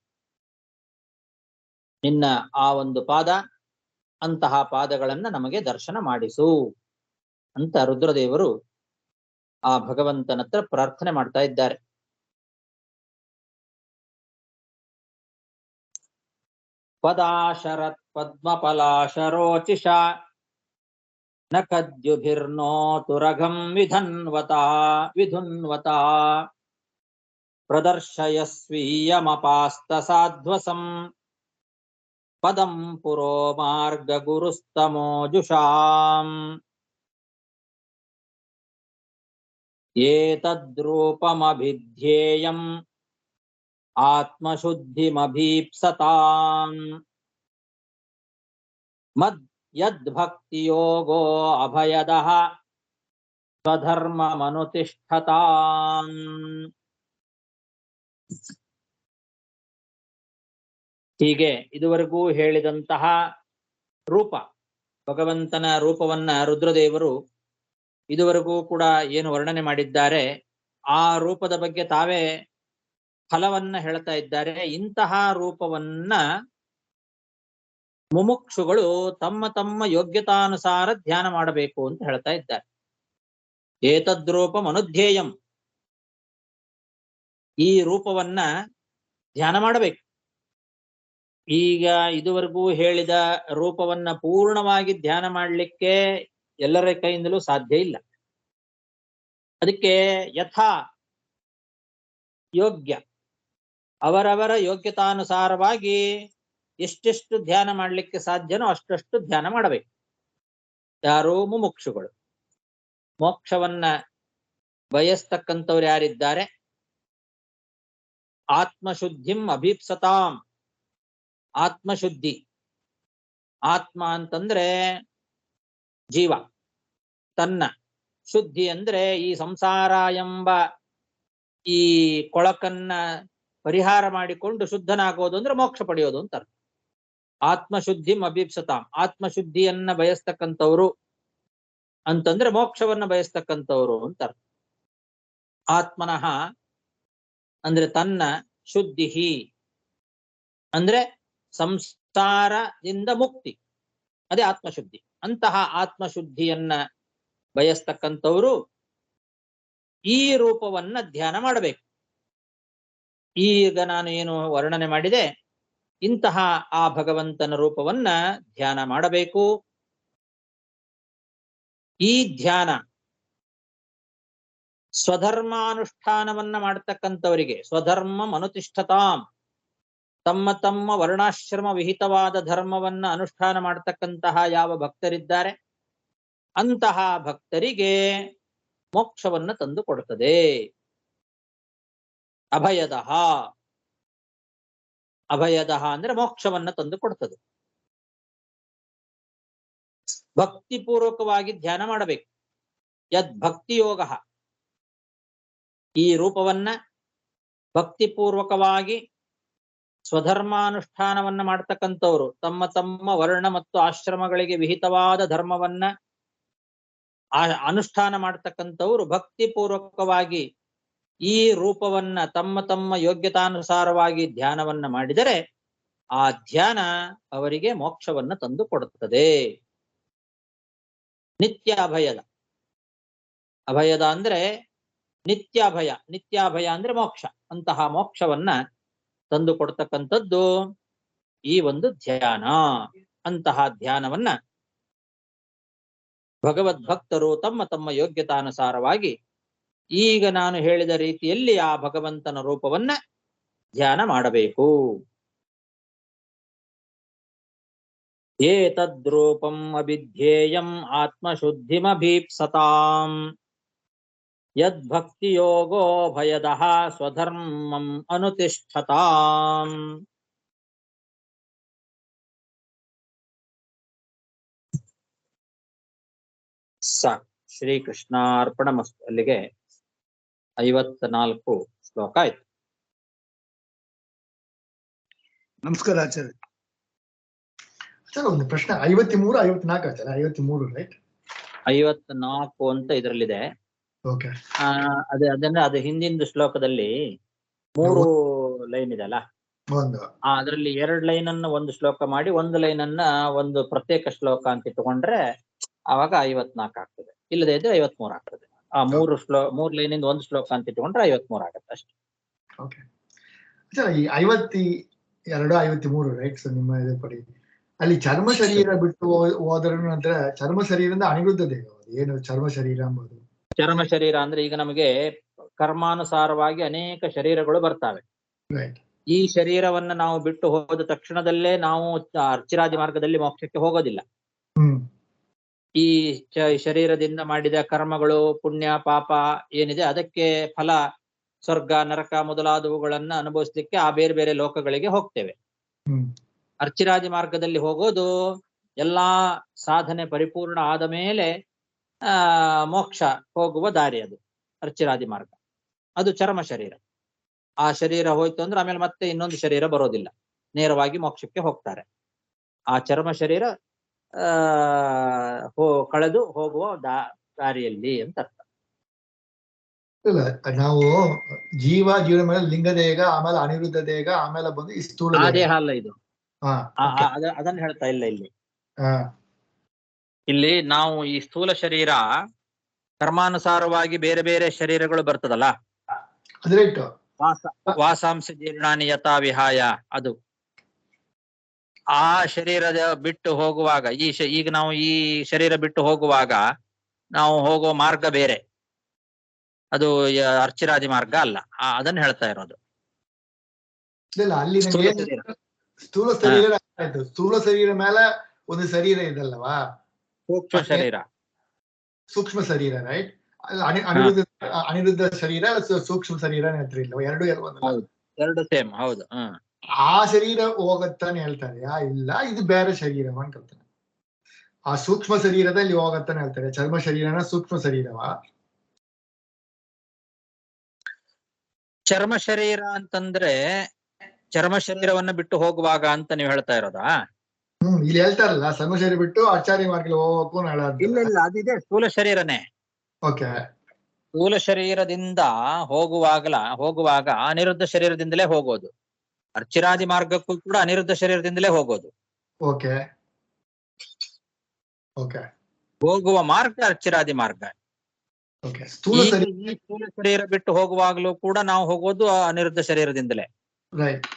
ನಿನ್ನ ಆ ಒಂದು ಪಾದ, ಅಂತಹ ಪಾದಗಳನ್ನ ನಮಗೆ ದರ್ಶನ ಮಾಡಿಸು ಅಂತ ರುದ್ರದೇವರು ಆ ಭಗವಂತನ ಹತ್ರ ಪ್ರಾರ್ಥನೆ ಮಾಡ್ತಾ ಇದ್ದಾರೆ. ಪದಾಶರತ್ ಪದ್ಮಫಲಾಶರೋಚಿಷ ನಖದ್ಯುಭಿರ್ನೋತುರಘಂ ವಿಧುನ್ವತಾ ಪ್ರದರ್ಶಯಸ್ವೀಯಮಪಾಸ್ತ ಸಾಧ್ವಸಂ ಪದಂ ಪುರೋ ಮಾರ್ಗ ಗುರುಸ್ತಮೋಜುಷಾಂ ಏತದ್ರೂಪಮಭಿಧ್ಯೇಯಂ ಆತ್ಮಶುದ್ಧಿಮಭೀಪ್ಸತಾಂ ಮದ್ ಯದ್ಭಕ್ತಿಯೋಗೋ ಅಭಯದಃ ಸ್ವಧರ್ಮಮನುತಿಷ್ಠತಾಂ. ಹೀಗೆ ಇದುವರೆಗೂ ಹೇಳಿದಂತಹ ರೂಪ, ಭಗವಂತನ ರೂಪವನ್ನ ರುದ್ರದೇವರು ಇದುವರೆಗೂ ಕೂಡ ಏನು ವರ್ಣನೆ ಮಾಡಿದ್ದಾರೆ ಆ ರೂಪದ ಬಗ್ಗೆ ತಾವೇ ಫಲವನ್ನ ಹೇಳ್ತಾ ಇದ್ದಾರೆ. ಇಂತಹ ರೂಪವನ್ನ ಮುಮುಕ್ಷುಗಳು ತಮ್ಮ ತಮ್ಮ ಯೋಗ್ಯತಾನುಸಾರ ಧ್ಯಾನ ಮಾಡಬೇಕು ಅಂತ ಹೇಳ್ತಾ ಇದ್ದಾರೆ. ಏತದ್ರೂಪಂ ಅನುಧ್ಯೇಯಂ, ಈ ರೂಪವನ್ನ ಧ್ಯಾನ ಮಾಡಬೇಕು. ಈಗ ಇದುವರೆಗೂ ಹೇಳಿದ ರೂಪವನ್ನ ಪೂರ್ಣವಾಗಿ ಧ್ಯಾನ ಮಾಡಲಿಕ್ಕೆ ಎಲ್ಲರ ಕೈಯಿಂದಲೂ ಸಾಧ್ಯ ಇಲ್ಲ. ಅದಕ್ಕೆ ಯಥಾ ಯೋಗ್ಯ, ಅವರವರ ಯೋಗ್ಯತಾನುಸಾರವಾಗಿ ಎಷ್ಟೆಷ್ಟು ಧ್ಯಾನ ಮಾಡಲಿಕ್ಕೆ ಸಾಧ್ಯನೋ ಅಷ್ಟಷ್ಟು ಧ್ಯಾನ ಮಾಡಬೇಕು. ಯಾರೋ ಮುಮುಕ್ಷುಗಳು, ಮೋಕ್ಷವನ್ನ ಬಯಸ್ತಕ್ಕಂಥವ್ರು ಯಾರಿದ್ದಾರೆ, ಆತ್ಮಶುದ್ಧಿಂ ಅಭೀಪ್ಸತಾಂ, ಆತ್ಮಶುದ್ಧಿ. ಆತ್ಮ ಅಂತಂದ್ರೆ ಜೀವ, ತನ್ನ ಶುದ್ಧಿ ಅಂದ್ರೆ ಈ ಸಂಸಾರ ಎಂಬ ಈ ಕೊಳಕನ್ನ ಪರಿಹಾರ ಮಾಡಿಕೊಂಡು ಶುದ್ಧನಾಗೋದು ಅಂದ್ರೆ ಮೋಕ್ಷ ಪಡೆಯೋದು ಅಂತ ಅರ್ಥ. ಆತ್ಮಶುದ್ಧಿ ಅಭೀಪ್ಸತಾಂ, ಆತ್ಮಶುದ್ಧಿಯನ್ನ ಬಯಸ್ತಕ್ಕಂಥವ್ರು ಅಂತಂದ್ರೆ ಮೋಕ್ಷವನ್ನ ಬಯಸ್ತಕ್ಕಂಥವ್ರು ಅಂತ ಅರ್ಥ. ಆತ್ಮನಃ ಅಂದ್ರೆ ತನ್ನ, ಶುದ್ಧಿ ಅಂದ್ರೆ ಸಂಸಾರದಿಂದ ಮುಕ್ತಿ, ಅದೇ ಆತ್ಮಶುದ್ಧಿ. ಅಂತಹ ಆತ್ಮಶುದ್ಧಿಯನ್ನ ಬಯಸ್ತಕ್ಕಂಥವ್ರು ಈ ರೂಪವನ್ನ ಧ್ಯಾನ ಮಾಡಬೇಕು. ಈಗ ನಾನು ಏನು ವರ್ಣನೆ ಮಾಡಿದೆ ಇಂತಹ ಆ ಭಗವಂತನ ರೂಪವನ್ನ ಧ್ಯಾನ ಮಾಡಬೇಕು. ಈ ಧ್ಯಾನ ಸ್ವಧರ್ಮಾನುಷ್ಠಾನವನ್ನ ಮಾಡ್ತಕ್ಕಂಥವರಿಗೆ, ಸ್ವಧರ್ಮ ಅನುತಿಷ್ಠತಾಂ, ತಮ್ಮ ತಮ್ಮ ವರ್ಣಾಶ್ರಮ ವಿಹಿತವಾದ ಧರ್ಮವನ್ನ ಅನುಷ್ಠಾನ ಮಾಡ್ತಕ್ಕಂತಹ ಯಾವ ಭಕ್ತರಿದ್ದಾರೆ ಅಂತಹ ಭಕ್ತರಿಗೆ ಮೋಕ್ಷವನ್ನ ತಂದು ಕೊಡುತ್ತದೆ. ಅಭಯದಃ, ಅಭಯದಃ ಅಂದ್ರೆ ಮೋಕ್ಷವನ್ನ ತಂದು ಕೊಡ್ತದೆ. ಭಕ್ತಿಪೂರ್ವಕವಾಗಿ ಧ್ಯಾನ ಮಾಡಬೇಕು. ಯದ್ ಭಕ್ತಿ ಯೋಗ, ಈ ರೂಪವನ್ನ ಭಕ್ತಿಪೂರ್ವಕವಾಗಿ ಸ್ವಧರ್ಮಾನುಷ್ಠಾನವನ್ನ ಮಾಡ್ತಕ್ಕಂಥವ್ರು, ತಮ್ಮ ತಮ್ಮ ವರ್ಣ ಮತ್ತು ಆಶ್ರಮಗಳಿಗೆ ವಿಹಿತವಾದ ಧರ್ಮವನ್ನ ಅನುಷ್ಠಾನ ಮಾಡ್ತಕ್ಕಂಥವ್ರು ಭಕ್ತಿಪೂರ್ವಕವಾಗಿ ಈ ರೂಪವನ್ನ ತಮ್ಮ ತಮ್ಮ ಯೋಗ್ಯತಾನುಸಾರವಾಗಿ ಧ್ಯಾನವನ್ನ ಮಾಡಿದರೆ ಆ ಧ್ಯಾನ ಅವರಿಗೆ ಮೋಕ್ಷವನ್ನ ತಂದು ಕೊಡುತ್ತದೆ. ನಿತ್ಯ ಅಭಯದ, ಅಭಯದ ಅಂದ್ರೆ ನಿತ್ಯ ಅಭಯ, ನಿತ್ಯಾಭಯ ಅಂದ್ರೆ ಮೋಕ್ಷ. ಅಂತಹ ಮೋಕ್ಷವನ್ನ ತಂದು ಕೊಡ್ತಕ್ಕಂಥದ್ದು ಈ ಒಂದು ಧ್ಯಾನ. ಅಂತಹ ಧ್ಯಾನವನ್ನ ಭಗವದ್ಭಕ್ತರು ತಮ್ಮ ತಮ್ಮ ಯೋಗ್ಯತಾನುಸಾರವಾಗಿ ಈಗ ನಾನು ಹೇಳಿದ ರೀತಿಯಲ್ಲಿ ಆ ಭಗವಂತನ ರೂಪವನ್ನ ಧ್ಯಾನ ಮಾಡಬೇಕು. ಏತದ್ರೂಪಂ ಅಭಿಧ್ಯೇಯಂ ಆತ್ಮಶುದ್ಧಿಮಭೀಪ್ಸತಾಂ ಯದ್ಭಕ್ತಿಯೋಗೋ ಭಯದಃ ಸ್ವಧರ್ಮಂ ಅನುತಿಷ್ಠತಾಂ. ಸಾಕು. ಶ್ರೀಕೃಷ್ಣಾರ್ಪಣಮಸ್ತು. ಅಲ್ಲಿಗೆ 54 ಶ್ಲೋಕ ಆಯ್ತು. ನಮಸ್ಕಾರ ಆಚಾರ್ಯ. ಸರ್ ಒಂದು ಪ್ರಶ್ನೆ, 53, 54 ಆಚಾರ್ಯ? 53 ರೈಟ್? 54 ಅಂತ ಇದರಲ್ಲಿದೆ. ಓಕೆ. ಅದನ್ನ ಅದು ಹಿಂದಿನ ಶ್ಲೋಕದಲ್ಲಿ 3 ಲೈನ್ ಇದೆ ಅಲ್ಲ, ಒಂದು ಅದರಲ್ಲಿ 2 ಲೈನ್ ಅನ್ನ ಒಂದು ಶ್ಲೋಕ ಮಾಡಿ 1 ಲೈನ್ ಅನ್ನ ಒಂದು ಪ್ರತ್ಯೇಕ ಶ್ಲೋಕ ಅಂತ ಇಟ್ಟುಕೊಂಡ್ರೆ ಆವಾಗ 54 ಆಗ್ತದೆ. ಇಲ್ಲದೆ ಇದ್ರೆ 53 ಆಗ್ತದೆ. ಆ 3 ಲೈನಿಂದ 1 ಶ್ಲೋಕ ಅಂತ ಇಟ್ಟುಕೊಂಡ್ರೆ 53 ಆಗತ್ತೆ ಅಷ್ಟೇ. ಓಕೆ. ಸರ್ ಈ 52, 53 ರೈಟ್? ಸೊ ನಿಮ್ಮ ಇದು ಪಡಿ ಅಲ್ಲಿ ಚರ್ಮ ಶರೀರ ಬಿಟ್ಟು ಹೋದ್ರ ನಂತರ ಚರ್ಮ ಶರೀರದಿಂದ ಅನಿರುದ್ಧ ದೇಹ, ಏನು ಚರ್ಮ ಶರೀರ ಎಂಬುದು? ಚರ್ಮ ಶರೀರ ಅಂದ್ರೆ ಈಗ ನಮಗೆ ಕರ್ಮಾನುಸಾರವಾಗಿ ಅನೇಕ ಶರೀರಗಳು ಬರ್ತಾವೆ. ಈ ಶರೀರವನ್ನ ನಾವು ಬಿಟ್ಟು ಹೋದ ತಕ್ಷಣದಲ್ಲೇ ನಾವು ಅರ್ಚಿರಾದಿ ಮಾರ್ಗದಲ್ಲಿ ಮೋಕ್ಷಕ್ಕೆ ಹೋಗೋದಿಲ್ಲ. ಈ ಶರೀರದಿಂದ ಮಾಡಿದ ಕರ್ಮಗಳು, ಪುಣ್ಯ ಪಾಪ ಏನಿದೆ ಅದಕ್ಕೆ ಫಲ ಸ್ವರ್ಗ ನರಕ ಮೊದಲಾದವುಗಳನ್ನ ಅನುಭವಿಸ್ಲಿಕ್ಕೆ ಆ ಬೇರೆ ಬೇರೆ ಲೋಕಗಳಿಗೆ ಹೋಗ್ತೇವೆ. ಅರ್ಚಿರಾದಿ ಮಾರ್ಗದಲ್ಲಿ ಹೋಗೋದು ಎಲ್ಲಾ ಸಾಧನೆ ಪರಿಪೂರ್ಣ ಆದ ಮೇಲೆ ಮೋಕ್ಷ ಹೋಗುವ ದಾರಿ. ಅದು ಅರ್ಚಿರಾದಿ ಮಾರ್ಗ. ಅದು ಚರ್ಮ ಶರೀರ. ಆ ಶರೀರ ಹೋಯ್ತು ಅಂದ್ರೆ ಆಮೇಲೆ ಮತ್ತೆ ಇನ್ನೊಂದು ಶರೀರ ಬರೋದಿಲ್ಲ, ನೇರವಾಗಿ ಮೋಕ್ಷಕ್ಕೆ ಹೋಗ್ತಾರೆ. ಆ ಚರ್ಮ ಶರೀರ ಕಳೆದು ಹೋಗುವ ದಾರಿಯಲ್ಲಿ ಅಂತ ಅರ್ಥ. ಇಲ್ಲ, ನಾವು ಜೀವನ ಮೇಲೆ ಲಿಂಗ ದೇಹ, ಆಮೇಲೆ ಅನಿರುದ್ಧ ದೇಹ, ಆಮೇಲೆ ಬಂದು ಈ ಸ್ಥೂಲ ದೇಹ ಅಲ್ಲ ಇದು. ಅದನ್ನ ಹೇಳ್ತಾ ಇಲ್ಲ ಇಲ್ಲಿ. ಇಲ್ಲಿ ನಾವು ಈ ಸ್ಥೂಲ ಶರೀರ ಕರ್ಮಾನುಸಾರವಾಗಿ ಬೇರೆ ಬೇರೆ ಶರೀರಗಳು ಬರ್ತದಲ್ಲ, ವಾಸಾಂಶ ಜೀರ್ಣಾನಿ ಯಥಾ ವಿಹಾಯ, ಅದು ಆ ಶರೀರದ ಬಿಟ್ಟು ಹೋಗುವಾಗ ಈಗ ನಾವು ಈ ಶರೀರ ಬಿಟ್ಟು ಹೋಗುವಾಗ ನಾವು ಹೋಗುವ ಮಾರ್ಗ ಬೇರೆ, ಅದು ಅರ್ಚಿರಾದಿ ಮಾರ್ಗ ಅಲ್ಲ. ಅದನ್ನ ಹೇಳ್ತಾ ಇರೋದು. ಅಲ್ಲಿ ಸ್ಥೂಲ ಶರೀರ ಆಯ್ತು. ಸ್ಥೂಲ ಶರೀರ ಮೇಲೆ ಒಂದು ಶರೀರ ಇದಲ್ಲವಾ, ಸೂಕ್ಷ್ಮ ಶರೀರ, ಸೂಕ್ಷ್ಮ ಶರೀರ ರೈಟ್? ಅನಿರುದ್ಧ ಶರೀರ, ಸೂಕ್ಷ್ಮ ಶರೀರ ಇಲ್ವ? ಎರಡು ಸೇಮ್. ಹೌದು. ಆ ಶರೀರ ಹೋಗತ್ತಾನೆ ಹೇಳ್ತಾರೆ. ಇಲ್ಲ, ಇದು ಬೇರೆ ಶರೀರ ಅಂತ ಹೇಳ್ತಾನೆ. ಆ ಸೂಕ್ಷ್ಮ ಶರೀರದಲ್ಲಿ ಹೋಗತ್ತಾನೆ ಹೇಳ್ತಾರೆ. ಚರ್ಮ ಶರೀರನ ಸೂಕ್ಷ್ಮ ಶರೀರವ? ಚರ್ಮ ಶರೀರ ಅಂತಂದ್ರೆ ಚರ್ಮ ಶರೀರವನ್ನ ಬಿಟ್ಟು ಹೋಗುವಾಗ ಅಂತ ನೀವು ಹೇಳ್ತಾ ಇರೋದಾ? ಇಲ್ಲಿ ಹೇಳ್ತಾರಲ್ಲ ಚರ್ಮ ಶರೀರ ಬಿಟ್ಟು ಆಚಾರ್ಯ ಮಾರ್ಗದಲ್ಲಿ ಹೋಗ್ಬೇಕು ಇಲ್ಲ ಇಲ್ಲ, ಅದಿದೆ ಸ್ಥೂಲ ಶರೀರನೇ. ಓಕೆ. ಸ್ಥೂಲ ಶರೀರದಿಂದ ಹೋಗುವಾಗ ಅನಿರುದ್ಧ ಶರೀರದಿಂದಲೇ ಹೋಗೋದು. ಅರ್ಚಿರಾದಿ ಮಾರ್ಗಕ್ಕೂ ಕೂಡ ಅನಿರುದ್ಧ ಶರೀರದಿಂದಲೇ ಹೋಗೋದು. Okay okay. ಹೋಗುವ ಮಾರ್ಗ ಅರ್ಚಿರಾದಿ ಮಾರ್ಗ. ಓಕೆ. ಸ್ಥೂಲ ಈ ಶರೀರ ಸ್ಥೂಲ ಶರೀರ ಬಿಟ್ಟು ಹೋಗುವಾಗ್ಲೂ ಕೂಡ ನಾವು ಹೋಗೋದು ಅನಿರುದ್ಧ ಶರೀರದಿಂದಲೇ. ರೈಟ್.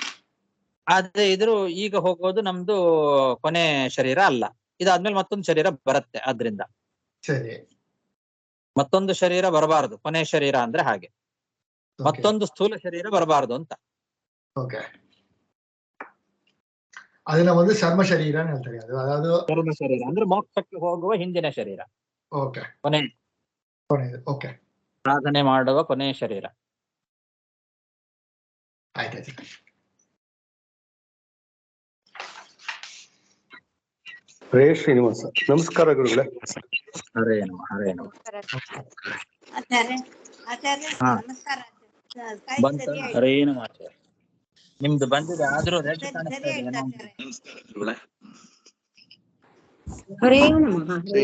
ಆದ್ರೆ ಈಗ ಹೋಗೋದು ನಮ್ದು ಕೊನೆ ಶರೀರ ಅಲ್ಲ. ಇದಾದ್ಮೇಲೆ ಮತ್ತೊಂದು ಶರೀರ ಬರುತ್ತೆ. ಆದ್ರಿಂದ ಸರಿ. ಮತ್ತೊಂದು ಶರೀರ ಬರಬಾರದು. ಕೊನೆ ಶರೀರ ಅಂದ್ರೆ ಹಾಗೆ. ಮತ್ತೊಂದು ಸ್ಥೂಲ ಶರೀರ ಬರಬಾರದು ಅಂತ. ಓಕೆ. ಅದನ್ನ ಒಂದು ಚರ್ಮ ಶರೀರ ಅಂತ ಹೇಳ್ತಾರೆ. ಅದಾದ್ರು ಚರ್ಮ ಶರೀರ ಅಂದ್ರೆ ಮೋಕ್ಷಕ್ಕೆ ಹೋಗುವ ಹಿಂದಿನ ಶರೀರ. ಓಕೆ. ಕೊನೆಯದು. ಓಕೆ. ಸಾಧನೆ ಮಾಡುವ ಕೊನೆಯ ಶರೀರ. ಆಯ್ತಾಯ್ತು. ಹರೇ ಶ್ರೀನಿವಾಸ. ನಮಸ್ಕಾರ ಗುರುಗಳೇ. ಹರೇನು ಹರೇನು. ಹಾ. ಬಂತ? ಹರೇನು ಆಚಾರ್ಯ. ನಿಮ್ದು ಬಂದಿದೆ, ಆದ್ರೂ ರೆಡ್ ಕಾಣಿಸ್ತಾ ಇದೆ. ಹರೇ ನಮಃ.